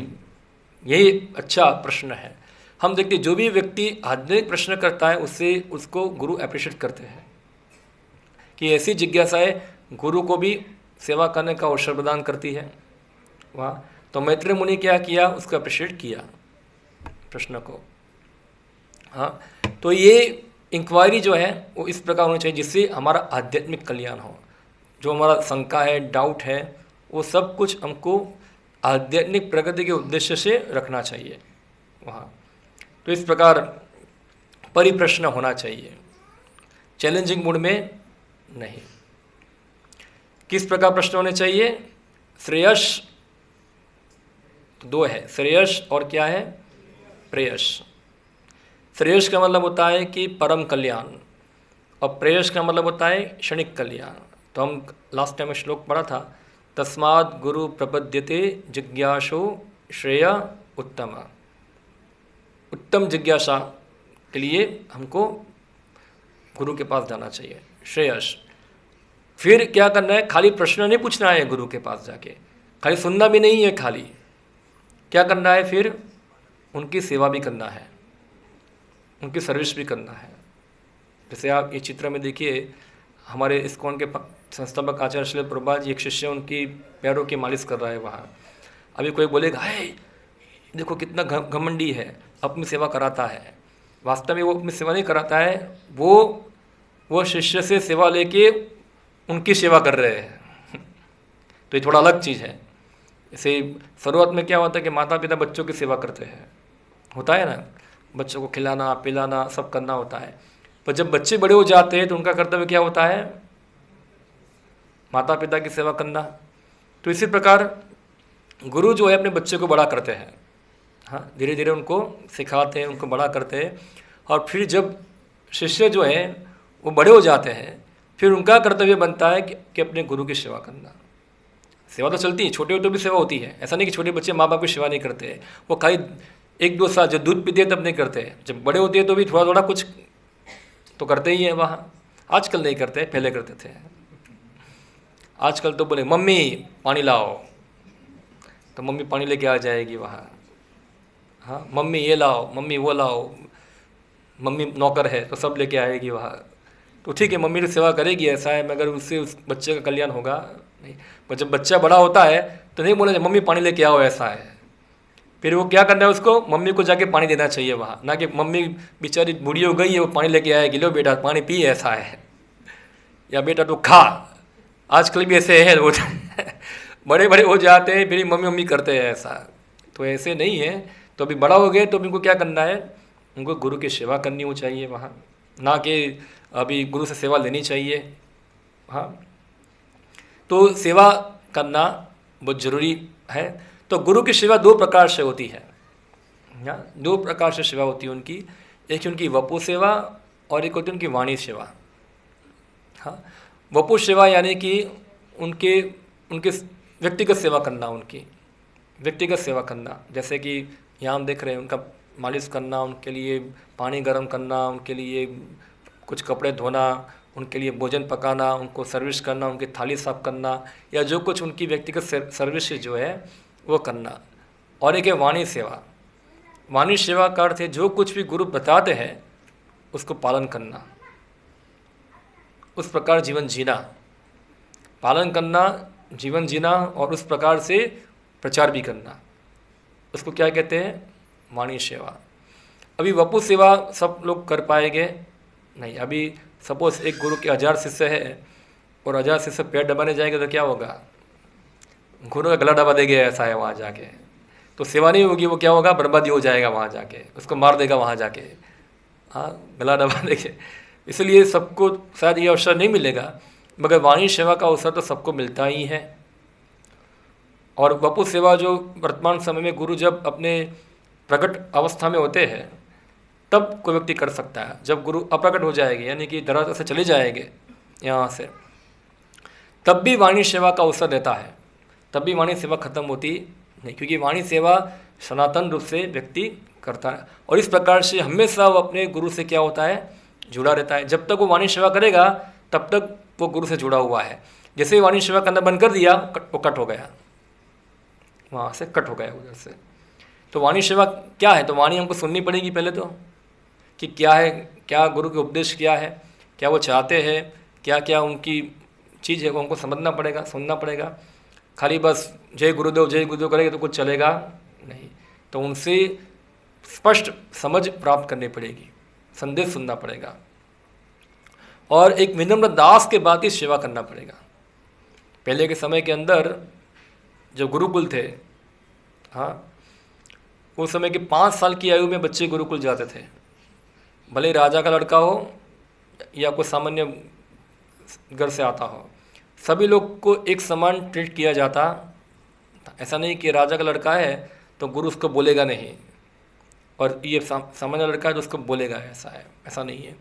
यही अच्छा प्रश्न है। हम देखते जो भी व्यक्ति आध्यात्मिक प्रश्न करता है उसको गुरु अप्रिशिएट करते हैं कि ऐसी जिज्ञासाएं गुरु को भी सेवा करने का अवसर प्रदान करती है। वाह, तो मैत्रेय मुनि क्या किया, उसको अप्रिशिएट किया प्रश्न को। हाँ, तो ये इंक्वायरी जो है वो इस प्रकार होनी चाहिए जिससे हमारा आध्यात्मिक कल्याण हो। जो हमारा शंका है, डाउट है, वो सब कुछ हमको आध्यात्मिक प्रगति के उद्देश्य से रखना चाहिए वहाँ। तो इस प्रकार परिप्रश्न होना चाहिए, चैलेंजिंग मूड में नहीं। किस प्रकार प्रश्न होने चाहिए, श्रेयस, तो 2 है, श्रेयस और क्या है, प्रेयस। श्रेयस का मतलब होता है कि परम कल्याण, और प्रेयस का मतलब होता है क्षणिक कल्याण। तो हम लास्ट टाइम में श्लोक पढ़ा था, तस्मात् गुरु प्रपद्यते जिज्ञासो श्रेय उत्तम। उत्तम जिज्ञासा के लिए हमको गुरु के पास जाना चाहिए, श्रेयस। फिर क्या करना है, खाली प्रश्न नहीं पूछना है गुरु के पास जाके, खाली सुनना भी नहीं है, खाली क्या करना है, फिर उनकी सेवा भी करना है, उनकी सर्विस भी करना है। जैसे आप ये चित्र में देखिए, हमारे इस्कॉन के संस्थापक आचार्य श्रील प्रभुपाद जी, एक शिष्य उनकी पैरों की मालिश कर रहा है वहाँ। अभी कोई बोलेगा, है देखो कितना घमंडी है, अपनी सेवा कराता है। वास्तव में वो अपनी सेवा नहीं कराता है, वो शिष्य से सेवा लेके उनकी सेवा कर रहे हैं। तो ये थोड़ा अलग चीज़ है। जैसे शुरुआत में क्या होता है कि माता पिता बच्चों की सेवा करते हैं, होता है ना, बच्चों को खिलाना पिलाना सब करना होता है। पर जब बच्चे बड़े हो जाते हैं तो उनका कर्तव्य क्या होता है, माता पिता की सेवा करना। तो इसी प्रकार गुरु जो है अपने बच्चे को बड़ा करते हैं। हाँ, धीरे धीरे उनको सिखाते हैं, उनको बड़ा करते हैं, और फिर जब शिष्य जो हैं वो बड़े हो जाते हैं, फिर उनका कर्तव्य बनता है कि अपने गुरु की सेवा करना। सेवा तो चलती है, छोटे होते भी सेवा होती है, ऐसा नहीं कि छोटे बच्चे माँ बाप की सेवा नहीं करते हैं। वो खाली 1-2 साल जब दूध पीते हैं तब नहीं करते हैं, जब बड़े होते हैं तो भी थोड़ा थोड़ा कुछ तो करते ही हैं वहाँ। आजकल नहीं करते, पहले करते थे। आजकल तो बोले मम्मी पानी लाओ, तो मम्मी पानी लेके आ जाएगी वहाँ। हाँ, मम्मी ये लाओ, मम्मी वो लाओ, मम्मी नौकर है तो सब लेके आएगी वहाँ। तो ठीक है, मम्मी की सेवा करेगी, ऐसा है, मगर उससे उस बच्चे का कल्याण होगा नहीं। पर जब बच्चा बड़ा होता है तो नहीं बोले मम्मी पानी लेके आओ, ऐसा है। फिर वो क्या करना है, उसको मम्मी को जाके पानी देना चाहिए वहाँ, ना कि मम्मी बेचारी बूढ़ी हो गई है वो पानी लेके आएगी, लो बेटा पानी पी, ऐसा है, या बेटा तो खा। आजकल भी ऐसे है, वो बड़े बड़े हो जाते हैं फिर मम्मी मम्मी करते हैं ऐसा। तो ऐसे नहीं है। तो अभी बड़ा हो गए तो उनको क्या करना है, उनको गुरु की सेवा करनी हो चाहिए वहाँ, ना कि अभी गुरु से सेवा लेनी चाहिए। हाँ, तो सेवा करना बहुत ज़रूरी है। तो गुरु की सेवा 2 प्रकार से होती है। 2 प्रकार से सेवा होती है उनकी, एक उनकी वपु सेवा और एक होती है उनकी वाणी सेवा। हाँ, वपु सेवा यानी कि उनके व्यक्तिगत सेवा करना, उनकी व्यक्तिगत सेवा करना। जैसे कि यहाँ हम देख रहे हैं, उनका मालिश करना, उनके लिए पानी गर्म करना, उनके लिए कुछ कपड़े धोना, उनके लिए भोजन पकाना, उनको सर्विस करना, उनकी थाली साफ करना, या जो कुछ उनकी व्यक्तिगत सर्विस जो है वो करना। और एक है वाणी सेवा। वाणी सेवा का अर्थ है जो कुछ भी गुरु बताते हैं उसको पालन करना, उस प्रकार जीवन जीना, पालन करना, जीवन जीना, और उस प्रकार से प्रचार भी करना, उसको क्या कहते हैं, वाणी सेवा। अभी वपु सेवा सब लोग कर पाएंगे नहीं। अभी सपोज एक गुरु के 1000 शिष्य है और 1000 शिष्य पेट दबाने जाएंगे तो क्या होगा, गुरु का गला दबा देंगे, ऐसा है वहाँ जाके, तो सेवा नहीं होगी, वो क्या होगा, बर्बादी हो जाएगा वहाँ जाके, उसको मार देगा वहाँ जाके, हाँ गला दबा देंगे। इसलिए सबको शायद ये अवसर नहीं मिलेगा, मगर वाणी सेवा का अवसर तो सबको मिलता ही है। और वपु सेवा जो वर्तमान समय में गुरु जब अपने प्रकट अवस्था में होते हैं तब कोई व्यक्ति कर सकता है। जब गुरु अप्रकट हो जाएंगे यानी कि धरातल से चले जाएंगे यहाँ से, तब भी वाणी सेवा का अवसर रहता है, तब भी वाणी सेवा खत्म होती नहीं, क्योंकि वाणी सेवा सनातन रूप से व्यक्ति करता है। और इस प्रकार से हमेशा वो अपने गुरु से क्या होता है, जुड़ा रहता है। जब तक वो वाणी सेवा करेगा तब तक वो गुरु से जुड़ा हुआ है। जैसे ही वाणी सेवा करना बंद कर दिया वो कट हो गया, वहाँ से कट हो गया उधर से। तो वाणी सेवा क्या है, तो वाणी हमको सुननी पड़ेगी पहले तो, कि क्या है, क्या गुरु के उपदेश क्या है, क्या वो चाहते हैं, क्या क्या उनकी चीज़ है, वो हमको समझना पड़ेगा, सुनना पड़ेगा। खाली बस जय गुरुदेव करेंगे तो कुछ चलेगा नहीं, तो उनसे स्पष्ट समझ प्राप्त करनी पड़ेगी, संदेश सुनना पड़ेगा, और एक विनम्र दास के बाद ही सेवा करना पड़ेगा। पहले के समय के अंदर जो गुरुकुल थे, हाँ, उस समय के 5 साल की आयु में बच्चे गुरुकुल जाते थे, भले राजा का लड़का हो या कोई सामान्य घर से आता हो, सभी लोग को एक समान ट्रीट किया जाता। ऐसा नहीं कि राजा का लड़का है तो गुरु उसको बोलेगा नहीं, और ये सामान्य लड़का है तो उसको बोलेगा, ऐसा है, ऐसा नहीं है।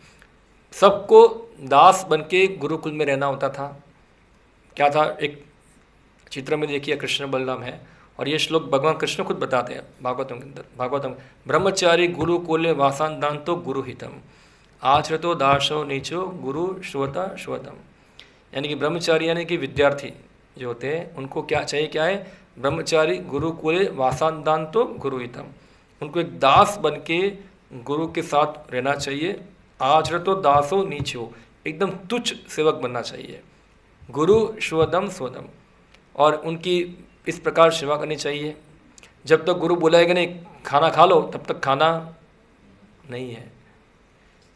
सबको दास बन के गुरुकुल में रहना होता था। क्या था, एक चित्र में देखिए कृष्ण बलराम है, और ये श्लोक भगवान कृष्ण खुद बताते हैं भागवतम के अंदर। भागवतम, ब्रह्मचारी गुरुकुले वासांतांतो गुरुहितम आचरतो दासो नीचो गुरु श्वता श्वतम। यानी कि ब्रह्मचारी यानी कि विद्यार्थी जो होते हैं उनको क्या चाहिए, क्या है, ब्रह्मचारी गुरुकुले वासांतांतो गुरुहितम, उनको एक दास बन के गुरु के साथ रहना चाहिए। आचरतो दासो नीचो, एकदम तुच्छ सेवक बनना चाहिए, गुरु श्वदम स्वदम, और उनकी इस प्रकार सेवा करनी चाहिए। जब तक गुरु बुलाएगा नहीं खाना खा लो तब तक खाना नहीं है,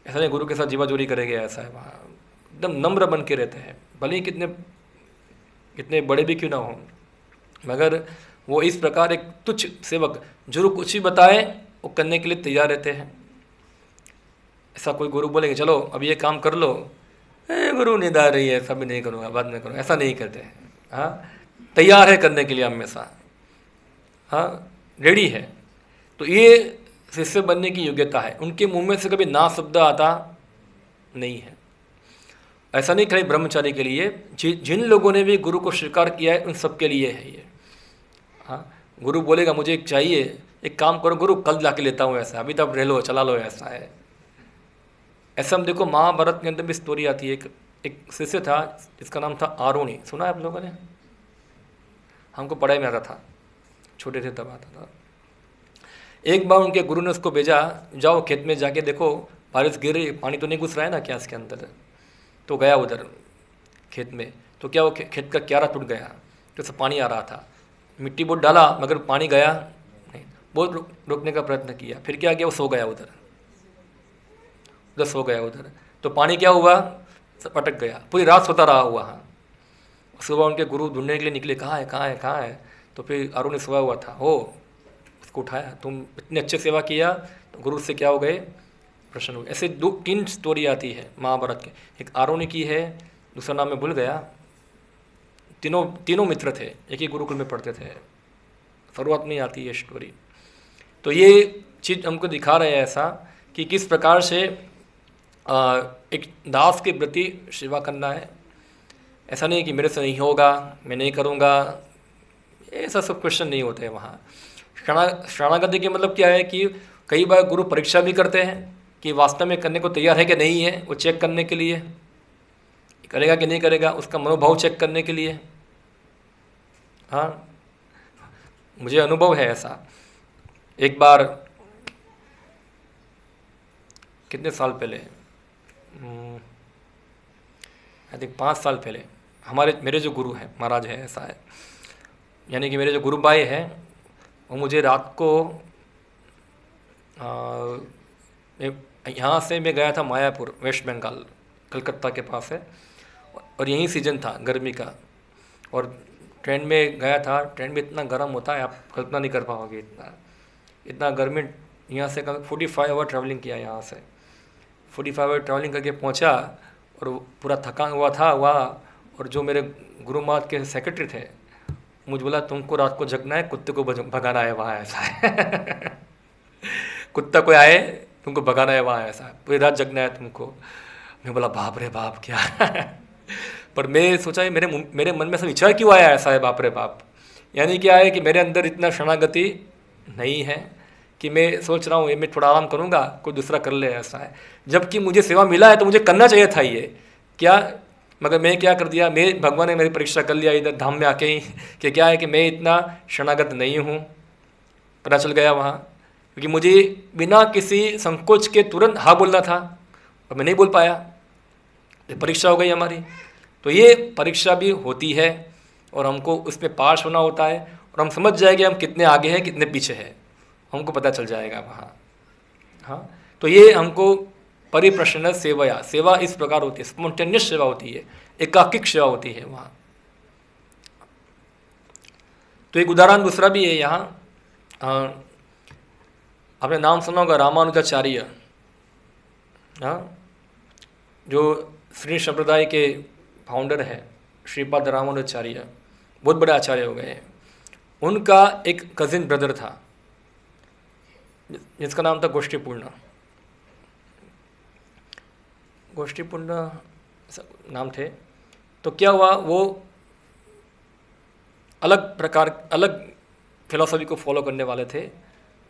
ऐसा नहीं गुरु के साथ जीवाजोरी करेंगे, ऐसा है। वहाँ एकदम नम्र बन के रहते हैं, भले ही कितने बड़े भी क्यों ना हो, मगर वो इस प्रकार एक तुच्छ सेवक, जो कुछ भी बताए वो करने के लिए तैयार रहते हैं। ऐसा कोई गुरु बोलेंगे चलो अब ये काम कर लो, गुरु नींद आ रही है, सब नहीं करूँगा, बाद में करूँगा, ऐसा नहीं करते हैं। हाँ, तैयार है करने के लिए हमेशा, हाँ, रेडी है। तो ये शिष्य बनने की योग्यता है। उनके मुंह में से कभी ना शब्द आता नहीं है। ऐसा नहीं खाली ब्रह्मचारी के लिए, जिन लोगों ने भी गुरु को स्वीकार किया है उन सब के लिए है ये। हाँ, गुरु बोलेगा मुझे एक चाहिए, एक काम करो गुरु कल जाके लेता हूँ, ऐसा अभी तब रह लो, चला लो, ऐसा है। ऐसा हम देखो महाभारत के अंदर भी स्टोरी आती है। एक शिष्य था जिसका नाम था आरुणि, सुना है आप लोगों ने? हमको पढ़ाई में आता था, छोटे थे तब आता था। एक बार उनके गुरु ने उसको भेजा, जाओ खेत में जाके देखो बारिश गिर रही, पानी तो नहीं घुस रहा है ना क्या इसके अंदर। तो गया उधर खेत में, तो क्या वो खेत का क्यारा टूट गया, तो उससे पानी आ रहा था। मिट्टी बहुत डाला मगर पानी गया नहीं, बहुत रोकने का प्रयत्न किया, फिर क्या किया, वो सो गया उधर सो गया उधर। तो पानी क्या हुआ, सब अटक गया, पूरी रात सोता रहा हुआ। हाँ, सुबह उनके गुरु ढूंढने के लिए निकले, कहाँ है कहाँ है कहाँ है, तो फिर अरुण ने सोया हुआ था, हो उसको उठाया, तुम इतने अच्छे सेवा किया, तो गुरु से क्या हो गए, प्रश्न हो गए। ऐसे 2-3 स्टोरी आती है महाभारत के। एक आरुणि की है, दूसरा नाम मैं भूल गया। तीनों मित्र थे, एक ही गुरुकुल में पढ़ते थे। शुरुआत में आती है स्टोरी। तो ये चीज़ हमको दिखा रहे हैं ऐसा कि किस प्रकार से एक दास के प्रति सेवा करना है। ऐसा नहीं कि मेरे से नहीं होगा, मैं नहीं करूँगा, ऐसा सब क्वेश्चन नहीं होते हैं वहाँ। शरणागति के मतलब क्या है कि कई बार गुरु परीक्षा भी करते हैं कि वास्तव में करने को तैयार है कि नहीं है, वो चेक करने के लिए, करेगा कि नहीं करेगा, उसका मनोभाव चेक करने के लिए। हाँ, मुझे अनुभव है ऐसा। एक बार कितने साल पहले, आई थिंक 5 साल पहले, मेरे जो गुरु हैं महाराज है, ऐसा है, यानी कि मेरे जो गुरु भाई हैं वो मुझे रात को यहाँ से मैं गया था मायापुर, वेस्ट बंगाल, कलकत्ता के पास है, और यही सीज़न था गर्मी का, और ट्रेन में गया था। ट्रेन में इतना गर्म होता है, आप कल्पना नहीं कर पाओगे, इतना इतना गर्मी। यहाँ से 45 आवर ट्रैवलिंग किया, यहाँ से 45 आवर ट्रैवलिंग करके पहुँचा, और पूरा थका हुआ था वहाँ। और जो मेरे गुरु महाराज के सेक्रेटरी थे, मुझे बोला तुमको रात को जगना है, कुत्ते को भगाना है वहाँ, ऐसा है कुत्ता कोई आए तुमको भगाना है वहाँ, ऐसा है, पूरी रात जगना है तुमको। मैं बोला बाप रे बाप क्या पर मैं सोचा है मेरे मन में ऐसा विचार क्यों आया ऐसा है, बाप रे बाप। यानी क्या है कि मेरे अंदर इतना शरणागति नहीं है कि मैं सोच रहा हूँ ये मैं थोड़ा आराम करूँगा, कोई दूसरा कर ले, ऐसा है। जबकि मुझे सेवा मिला है तो मुझे करना चाहिए था ये क्या, मगर मैं क्या कर दिया, मैं भगवान ने मेरी परीक्षा कर लिया इधर धाम में आके ही कि क्या है कि मैं इतना शरणागत नहीं हूँ। पता चल गया वहाँ, क्योंकि मुझे बिना किसी संकोच के तुरंत हाँ बोलना था और मैं नहीं बोल पाया, ये परीक्षा हो गई हमारी। तो ये परीक्षा भी होती है और हमको उसमें पास होना होता है, और हम समझ जाएंगे हम कितने आगे हैं कितने पीछे हैं, हमको पता चल जाएगा वहाँ। हाँ, तो ये हमको परिप्रश्न सेवया, सेवा इस प्रकार होती है, स्पॉन्टेनियस सेवा होती है, एकाकिक सेवा होती है वहाँ। तो एक उदाहरण दूसरा भी है यहाँ, आपने नाम सुना होगा रामानुजाचार्य, हाँ, जो श्री संप्रदाय के फाउंडर हैं, श्रीपाद रामानुजाचार्य, बहुत बड़े आचार्य हो गए हैं। उनका एक कजिन ब्रदर था जिसका नाम था गोष्ठीपूर्ण, गोष्ठीपूर्ण नाम थे। तो क्या हुआ, वो अलग फिलॉसफी को फॉलो करने वाले थे,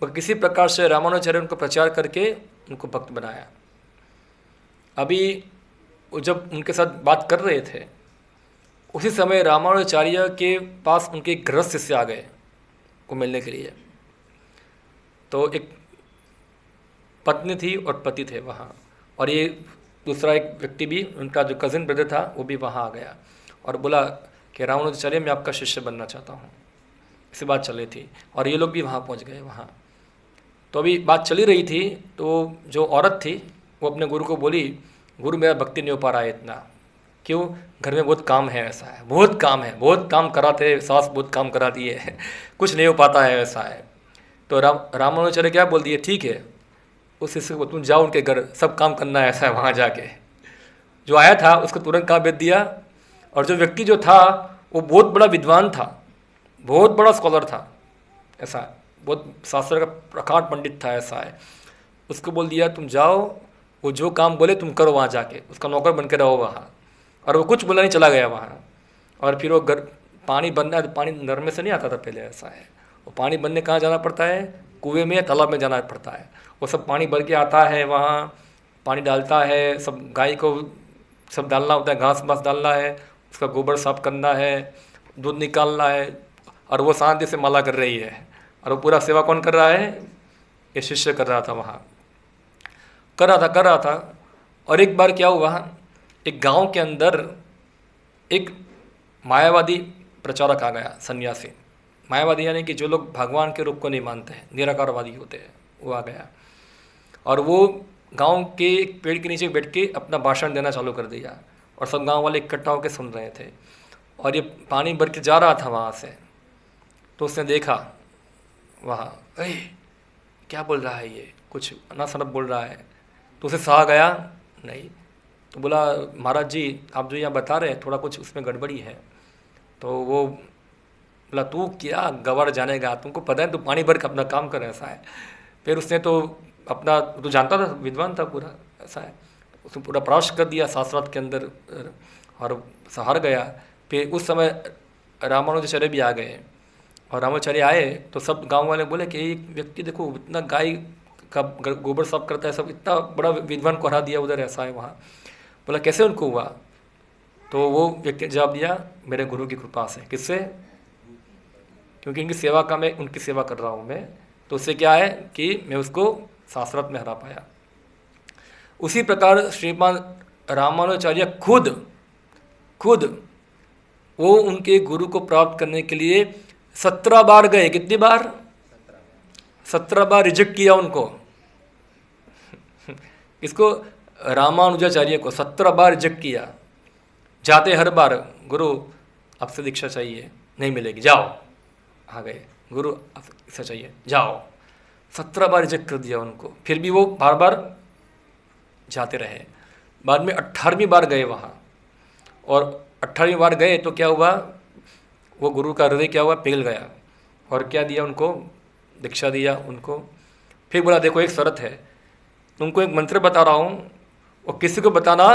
पर किसी प्रकार से रामानुजाचार्य उनको प्रचार करके उनको भक्त बनाया। अभी जब उनके साथ बात कर रहे थे उसी समय रामानुजाचार्य के पास उनके एक गृहस्थ शिष्य आ गए को मिलने के लिए। तो एक पत्नी थी और पति थे वहाँ, और ये दूसरा एक व्यक्ति भी, उनका जो कज़िन ब्रदर था वो भी वहाँ आ गया और बोला कि रामानुजाचार्य मैं आपका शिष्य बनना चाहता हूँ। इसी बात चल रही थी और ये लोग भी वहाँ पहुँच गए वहाँ। तो अभी बात चली रही थी, तो जो औरत थी वो अपने गुरु को बोली, गुरु मेरा भक्ति नहीं हो पा रहा है इतना, क्यों, घर में बहुत काम है, ऐसा है, बहुत काम है, बहुत काम कराते, सास बहुत काम कराती है कुछ नहीं हो पाता है, ऐसा है। तो रामानुजाचार्य क्या बोल दिए, ठीक है उस शिष्य को तुम जाओ उनके घर, सब काम करना है, ऐसा है। वहाँ जाके जो आया था उसको तुरंत काम भेज दिया, और जो व्यक्ति जो था वो बहुत बड़ा विद्वान था, बहुत बड़ा स्कॉलर था, ऐसा बहुत शास्त्र का प्रकांड पंडित था, ऐसा है। उसको बोल दिया तुम जाओ, वो जो काम बोले तुम करो वहाँ जाके, उसका नौकर बन के रहो वहाँ। और वो कुछ बोला नहीं, चला गया वहाँ। और फिर वो पानी बनना है तो पानी नर में से नहीं आता था पहले, ऐसा है। वो पानी बनने कहाँ जाना पड़ता है, कुएं में या तालाब में जाना पड़ता है। वो सब पानी भर के आता है वहाँ, पानी डालता है, सब गाय को सब डालना होता है, घास वास डालना है, उसका गोबर साफ करना है, दूध निकालना है, और वो शांति से माला कर रही है। और वो पूरा सेवा कौन कर रहा है, ये शिष्य कर रहा था वहाँ, कर रहा था। और एक बार क्या हुआ, एक गांव के अंदर एक मायावादी प्रचारक आ गया, सन्यासी। मायावादी यानी कि जो लोग भगवान के रूप को नहीं मानते हैं, निराकारवादी होते हैं, वो आ गया। और वो गांव के एक पेड़ के नीचे बैठ के अपना भाषण देना चालू कर दिया, और सब गांव वाले इकट्ठा होकर सुन रहे थे। और ये पानी भर के जा रहा था वहाँ से, तो उसने देखा वहाँ, क्या बोल रहा है ये, कुछ अनासनप बोल रहा है। तो उसे सहा गया नहीं, तो बोला महाराज जी आप जो यहाँ बता रहे हैं थोड़ा कुछ उसमें गड़बड़ी है। तो वो बोला तू क्या गवार जानेगा, तुमको पता है तू पानी भर के अपना काम कर, ऐसा है। फिर उसने तो अपना, तो जानता था, विद्वान था पूरा, ऐसा है, उसने पूरा प्रयास कर दिया शास्त्रार्थ के अंदर और हार गया। फिर उस समय रामानुजाचार्य भी आ गए, और रामानुजाचार्य आए तो सब गांव वाले बोले कि एक व्यक्ति देखो इतना गाय का गोबर साफ करता है, सब इतना बड़ा विद्वान को हरा दिया उधर, ऐसा है वहाँ। बोला कैसे उनको हुआ, तो वो व्यक्ति जवाब दिया मेरे गुरु की कृपा से। किससे, क्योंकि इनकी सेवा का मैं उनकी सेवा कर रहा हूँ मैं, तो उससे क्या है कि मैं उसको शास्त्रार्थ में हरा पाया। उसी प्रकार श्रीमान रामानुजाचार्य खुद वो उनके गुरु को प्राप्त करने के लिए 17 बार गए। कितनी बार, 17 बार रिजेक्ट किया उनको इसको रामानुजाचार्य को 17 बार रिजेक्ट किया। जाते हर बार गुरु आपसे दीक्षा चाहिए, नहीं मिलेगी, जाओ। आ गए, गुरु आपसे दीक्षा चाहिए, जाओ। 17 बार रिजेक्ट कर दिया उनको, फिर भी वो बार बार जाते रहे। बाद में 18वीं बार गए वहाँ, और 18वीं बार गए तो क्या हुआ, वो गुरु का हृदय क्या हुआ, पिघल गया। और क्या दिया उनको, दीक्षा दिया उनको। फिर बोला देखो एक शर्त है, तुमको एक मंत्र बता रहा हूँ और किसी को बताना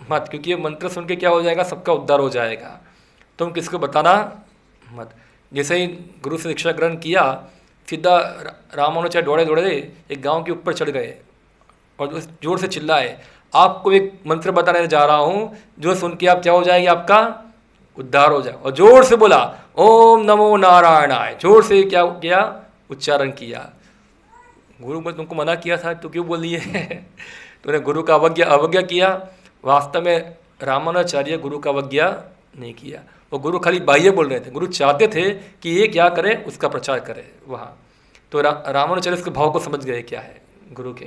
मत, क्योंकि ये मंत्र सुन के क्या हो जाएगा, सबका उद्धार हो जाएगा, तुम किसी को बताना मत। जैसे ही गुरु से दीक्षा ग्रहण किया, सीधा रामानुजाचार्य दौड़े दौड़े एक गांव के ऊपर चढ़ गए और जोर से चिल्लाए, आपको एक मंत्र बताने जा रहा हूँ जो सुन के आप क्या हो जाएगी, आपका उद्धार हो जाए। और जोर से बोला ओम नमो नारायणाय, जोर से क्या किया, उच्चारण किया। गुरु ने तुमको मना किया था तो क्यों बोल दिए तूने गुरु का अवज्ञा किया। वास्तव में रामानुजाचार्य गुरु का अवज्ञा नहीं किया, वो गुरु खाली बाह्य बोल रहे थे। गुरु चाहते थे कि ये क्या करे, उसका प्रचार करे वहाँ। तो रामानुजाचार्य इसके भाव को समझ गए क्या है गुरु के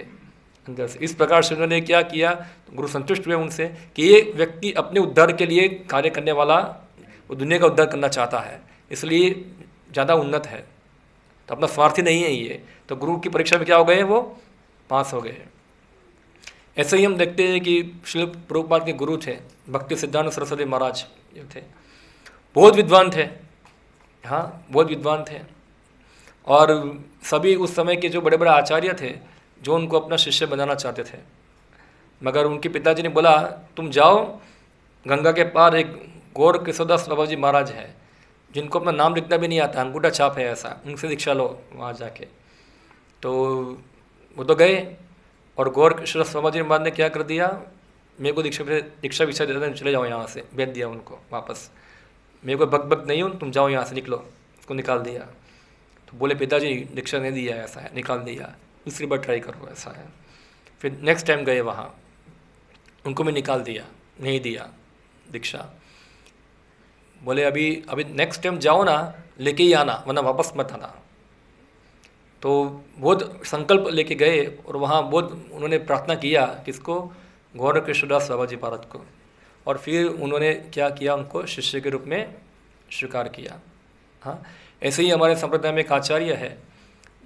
अंदर से। इस प्रकार से उन्होंने क्या किया, तो गुरु संतुष्ट हुए उनसे कि ये व्यक्ति अपने उद्धार के लिए कार्य करने वाला, वो दुनिया का उद्धार करना चाहता है, इसलिए ज़्यादा उन्नत है, तो अपना स्वार्थी नहीं है ये। तो गुरु की परीक्षा में क्या हो गए, वो पास हो गए। ऐसे ही हम देखते हैं कि श्रील प्रभुपाद के गुरु थे भक्ति सिद्धांत सरस्वती महाराज जो थे, बहुत विद्वान थे। हाँ, बहुत विद्वान थे। और सभी उस समय के जो बड़े बड़े आचार्य थे जो उनको अपना शिष्य बनाना चाहते थे, मगर उनके पिताजी ने बोला तुम जाओ, गंगा के पार एक गौर किशोरदास बाबा जी महाराज है जिनको अपना नाम लिखना भी नहीं आता, अंगूठा छाप है ऐसा, उनसे दीक्षा लो वहाँ जाके। तो वो तो गए, और गौर किशोरदास बाबा जी महाराज ने क्या कर दिया, मेरे को दीक्षा विक्षा देते चले जाओ यहाँ से, भेज दिया उनको वापस। मेरे को बक नहीं हूँ, तुम जाओ यहाँ से, निकलो। उसको निकाल दिया। तो बोले पिताजी दीक्षा नहीं दिया, ऐसा है, निकाल दिया, दूसरी बार ट्राई करो, ऐसा है। फिर नेक्स्ट टाइम गए वहाँ, उनको भी निकाल दिया, नहीं दिया दीक्षा। बोले अभी नेक्स्ट टाइम जाओ ना, लेके ही आना, वरना वापस मत आना। तो बहुत संकल्प लेके गए और वहाँ बहुत उन्होंने प्रार्थना किया, किसको, गौर किशोरदास बाबा जी महाराज को। और फिर उन्होंने क्या किया, उनको शिष्य के रूप में स्वीकार किया। हाँ, ऐसे ही हमारे संप्रदाय में एक आचार्य है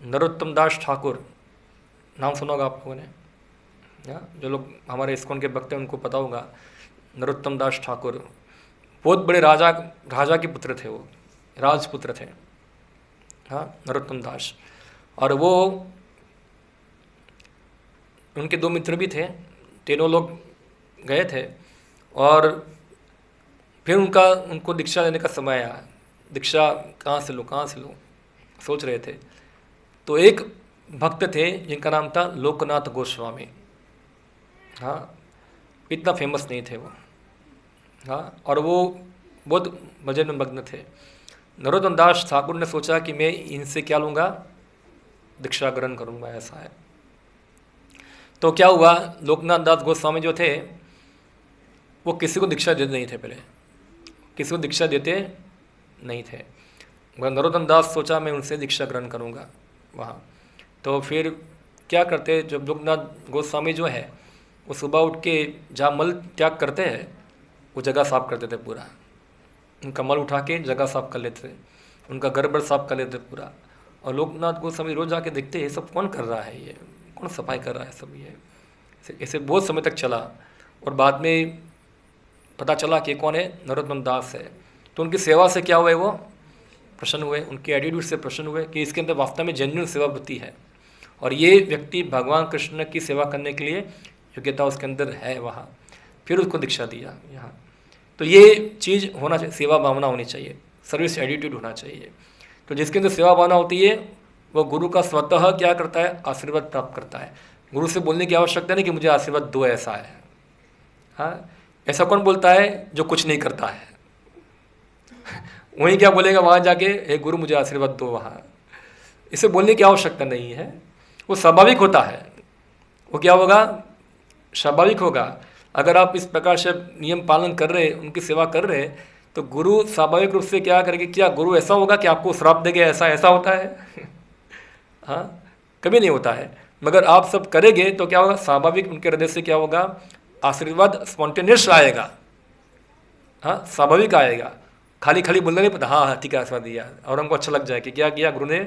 नरोत्तम दास ठाकुर, नाम सुना होगा आप लोगों ने। जो लोग हमारे इस्कॉन के भक्त हैं उनको पता होगा, नरोत्तम दास ठाकुर बहुत बड़े राजा के पुत्र थे, वो राजपुत्र थे। हाँ, नरोत्तम दास। और वो, उनके 2 मित्र भी थे, तीनों लोग गए थे। और फिर उनको दीक्षा लेने का समय आया, दीक्षा कहाँ से लूँ सोच रहे थे। तो एक भक्त थे जिनका नाम था लोकनाथ गोस्वामी। हाँ, इतना फेमस नहीं थे वो। हाँ, और वो बहुत भजन में मग्न थे। नरोत्तम दास ठाकुर ने सोचा कि मैं इनसे क्या लूँगा, दीक्षा ग्रहण करूँगा, ऐसा है। तो क्या हुआ, लोकनाथ दास गोस्वामी जो थे वो किसी को दीक्षा देते नहीं थे, पहले किसी को दीक्षा देते नहीं थे, मगर नरोत्तम दास सोचा मैं उनसे दीक्षा ग्रहण करूँगा वहाँ। तो फिर क्या करते, जब लोकनाथ गोस्वामी जो है वो सुबह उठ के जहाँ मल त्याग करते हैं वो जगह साफ कर देते पूरा, उनका मल उठा के जगह साफ कर लेते, उनका घर बर साफ कर लेते पूरा। और लोकनाथ गोस्वामी रोज जाके देखते ये सब कौन कर रहा है, ये कौन सफाई कर रहा है, सब ये ऐसे बहुत समय तक चला। और बाद में पता चला कि कौन है, नरोत्तम दास है। तो उनकी सेवा से क्या हुए, वो प्रसन्न हुए, उनके एटीट्यूड से प्रसन्न हुए कि इसके अंदर वास्तव में जेन्युइन सेवा वृत्ति है और ये व्यक्ति भगवान कृष्ण की सेवा करने के लिए योग्यता उसके अंदर है वहाँ। फिर उसको दीक्षा दिया यहाँ। तो ये चीज़ होना चाहिए, सेवा भावना होनी चाहिए, सर्विस एटीट्यूड होना चाहिए। तो जिसके अंदर सेवा भावना होती है वो गुरु का स्वतः क्या करता है, आशीर्वाद प्राप्त करता है। गुरु से बोलने की आवश्यकता नहीं कि मुझे आशीर्वाद दो, ऐसा है। हाँ, ऐसा कौन बोलता है जो कुछ नहीं करता है वहीं क्या बोलेगा वहाँ जाके, हे गुरु मुझे आशीर्वाद दो, वहाँ इसे बोलने की आवश्यकता नहीं है, वो स्वाभाविक होता है। वो क्या होगा, स्वाभाविक होगा। अगर आप इस प्रकार से नियम पालन कर रहे, उनकी सेवा कर रहे, तो गुरु स्वाभाविक रूप से क्या करेंगे, क्या गुरु ऐसा होगा कि आपको श्राप देंगे, ऐसा होता है हाँ, कभी नहीं होता है। मगर आप सब करेंगे तो क्या होगा, स्वाभाविक उनके हृदय से क्या होगा, आशीर्वाद स्पॉन्टेनियस आएगा। हाँ, स्वाभाविक आएगा, खाली खाली बोलने नहीं पता, हाँ हाँ ठीक है आशीर्वाद दिया, और हमको अच्छा लग जाए कि क्या किया गुरु ने,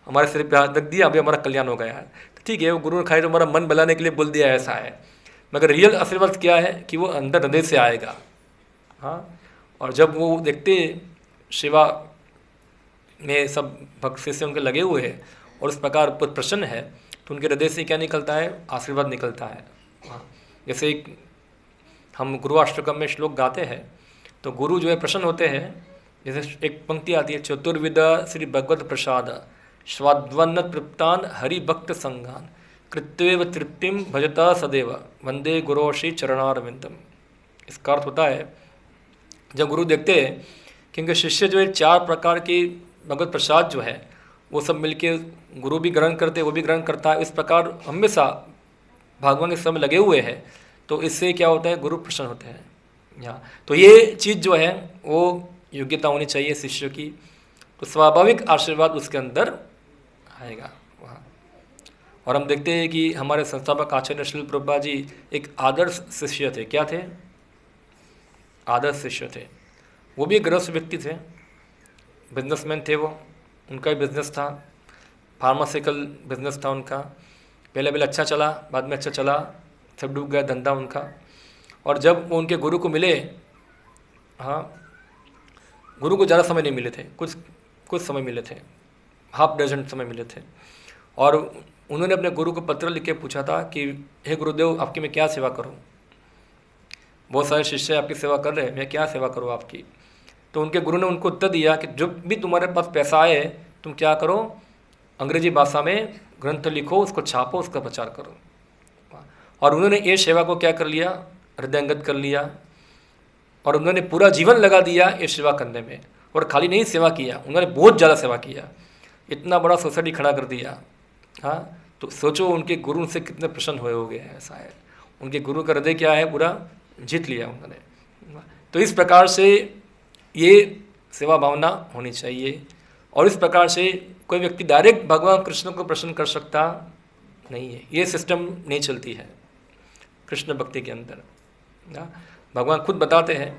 हमारे सिर पे हाथ रख दिया, अभी हमारा कल्याण हो गया है। तो ठीक है, वो गुरु ने खाली तो हमारा मन बहलाने के लिए बोल दिया, ऐसा है। मगर रियल आशीर्वाद क्या है कि वो अंदर हृदय से आएगा। हाँ, और जब वो देखते सेवा में सब भक्त शिष्य उनके लगे हुए हैं और इस प्रकार प्रसन्न है, तो उनके हृदय से क्या निकलता है, आशीर्वाद निकलता है। हाँ, जैसे हम गुरु अष्टकम में श्लोक गाते हैं तो गुरु जो है प्रसन्न होते हैं। जैसे एक पंक्ति आती है, चतुर्विद श्री भगवत प्रसाद स्वाद्वन्न तृप्तान हरि भक्त संगान कृत्येव तृप्तिम भजता सदैव वंदे गुरोश्री चरणारविंदम। इसका अर्थ होता है, जब गुरु देखते हैं क्योंकि शिष्य जो है 4 प्रकार की भगवत प्रसाद जो है वो सब मिलके गुरु भी ग्रहण करते, वो भी ग्रहण करता है, इस प्रकार हमेशा भगवान के समय लगे हुए हैं, तो इससे क्या होता है, गुरु प्रसन्न होते हैं। यहाँ तो ये चीज़ जो है वो योग्यता होनी चाहिए शिष्य की, तो स्वाभाविक आशीर्वाद उसके अंदर आएगा वहाँ। और हम देखते हैं कि हमारे संस्थापक आचार्य श्रील प्रभुपाद जी एक आदर्श शिष्य थे। क्या थे? आदर्श शिष्य थे। वो भी गृहस्थ व्यक्ति थे, बिजनेसमैन थे वो, उनका भी बिजनेस था, फार्मास्यूटिकल बिजनेस था उनका। पहले अच्छा चला, बाद में अच्छा चला, सब डूब गया धंधा उनका। और जब वो उनके गुरु को मिले, हाँ, गुरु को ज़्यादा समय नहीं मिले थे, कुछ समय मिले थे, हाफ डजन समय मिले थे। और उन्होंने अपने गुरु को पत्र लिख के पूछा था कि हे गुरुदेव, आपकी मैं क्या सेवा करूं? बहुत सारे शिष्य आपकी सेवा कर रहे हैं, मैं क्या सेवा करूं आपकी? तो उनके गुरु ने उनको उत्तर दिया कि जब भी तुम्हारे पास पैसा आए तुम क्या करो, अंग्रेजी भाषा में ग्रंथ लिखो, उसको छापो, उसका प्रचार करो। और उन्होंने ये सेवा को क्या कर लिया, हृदयंगत कर लिया, और उन्होंने पूरा जीवन लगा दिया ये सेवा करने में। और खाली नहीं सेवा किया, उन्होंने बहुत ज़्यादा सेवा किया, इतना बड़ा सोसाइटी खड़ा कर दिया। हाँ, तो सोचो उनके गुरु उनसे कितने प्रसन्न हुए होंगे। ऐसा है, उनके गुरु का हृदय क्या है, पूरा जीत लिया उन्होंने। तो इस प्रकार से ये सेवा भावना होनी चाहिए। और इस प्रकार से कोई व्यक्ति डायरेक्ट भगवान कृष्ण को प्रसन्न कर सकता नहीं है, ये सिस्टम नहीं चलती है कृष्ण भक्ति के अंदर। भगवान खुद बताते हैं,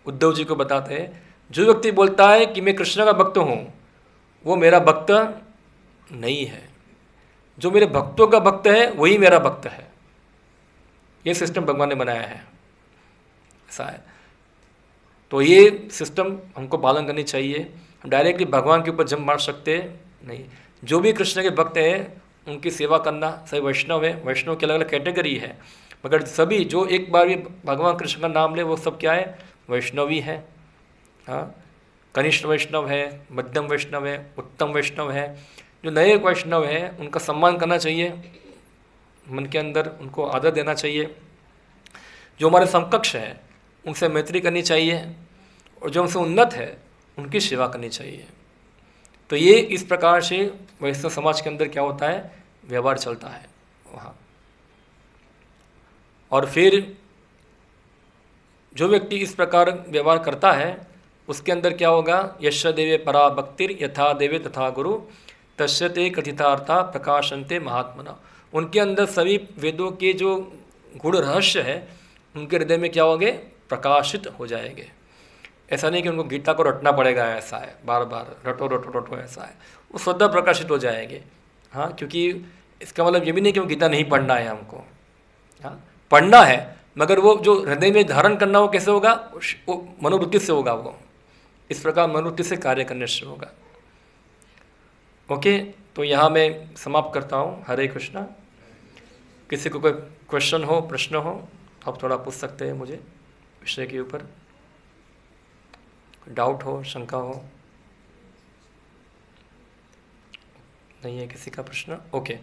उद्धव जी को बताते हैं, जो व्यक्ति बोलता है कि मैं कृष्ण का भक्त हूँ वो मेरा भक्त नहीं है, जो मेरे भक्तों का भक्त है वही मेरा भक्त है। ये सिस्टम भगवान ने बनाया है, ऐसा है। तो ये सिस्टम हमको पालन करनी चाहिए। हम डायरेक्टली भगवान के ऊपर जंप मार सकते नहीं। जो भी कृष्ण के भक्त हैं उनकी सेवा करना, सही वैष्णव है, वैष्णव की अलग अलग कैटेगरी है, मगर सभी जो एक बार भी भगवान कृष्ण का नाम ले वो सब क्या है, वैष्णवी है। हाँ, कनिष्ठ वैष्णव है, मध्यम वैष्णव है, उत्तम वैष्णव है। जो नए वैष्णव हैं उनका सम्मान करना चाहिए, मन के अंदर उनको आदर देना चाहिए। जो हमारे समकक्ष हैं उनसे मैत्री करनी चाहिए, और जो हमसे उन्नत है उनकी सेवा करनी चाहिए। तो ये इस प्रकार से वैष्णव समाज के अंदर क्या होता है, व्यवहार चलता है वहाँ। और फिर जो व्यक्ति इस प्रकार व्यवहार करता है उसके अंदर क्या होगा, यश देवे परा भक्तिर यथा देवे तथा गुरु तस्य ते कथितार्था प्रकाशन्ते महात्मना। उनके अंदर सभी वेदों के जो गुण रहस्य है उनके हृदय में क्या होंगे, प्रकाशित हो जाएंगे। ऐसा नहीं कि उनको गीता को रटना पड़ेगा, ऐसा है, बार बार रटो रटो रटो, ऐसा है, वो स्वतः प्रकाशित हो जाएंगे। हाँ, क्योंकि इसका मतलब ये भी नहीं कि वो गीता नहीं पढ़ना है हमको, हाँ पढ़ना है, मगर वो जो हृदय में धारण करना वो कैसे होगा, वो मनोवृत्ति से होगा। वो इस प्रकार मनोवृत्ति से कार्य करने से होगा। ओके, तो यहाँ मैं समाप्त करता हूँ। हरे कृष्णा। किसी को कोई क्वेश्चन हो, प्रश्न हो, आप थोड़ा पूछ सकते हैं मुझे विषय के ऊपर, डाउट हो, शंका हो। नहीं है किसी का प्रश्न? ओके।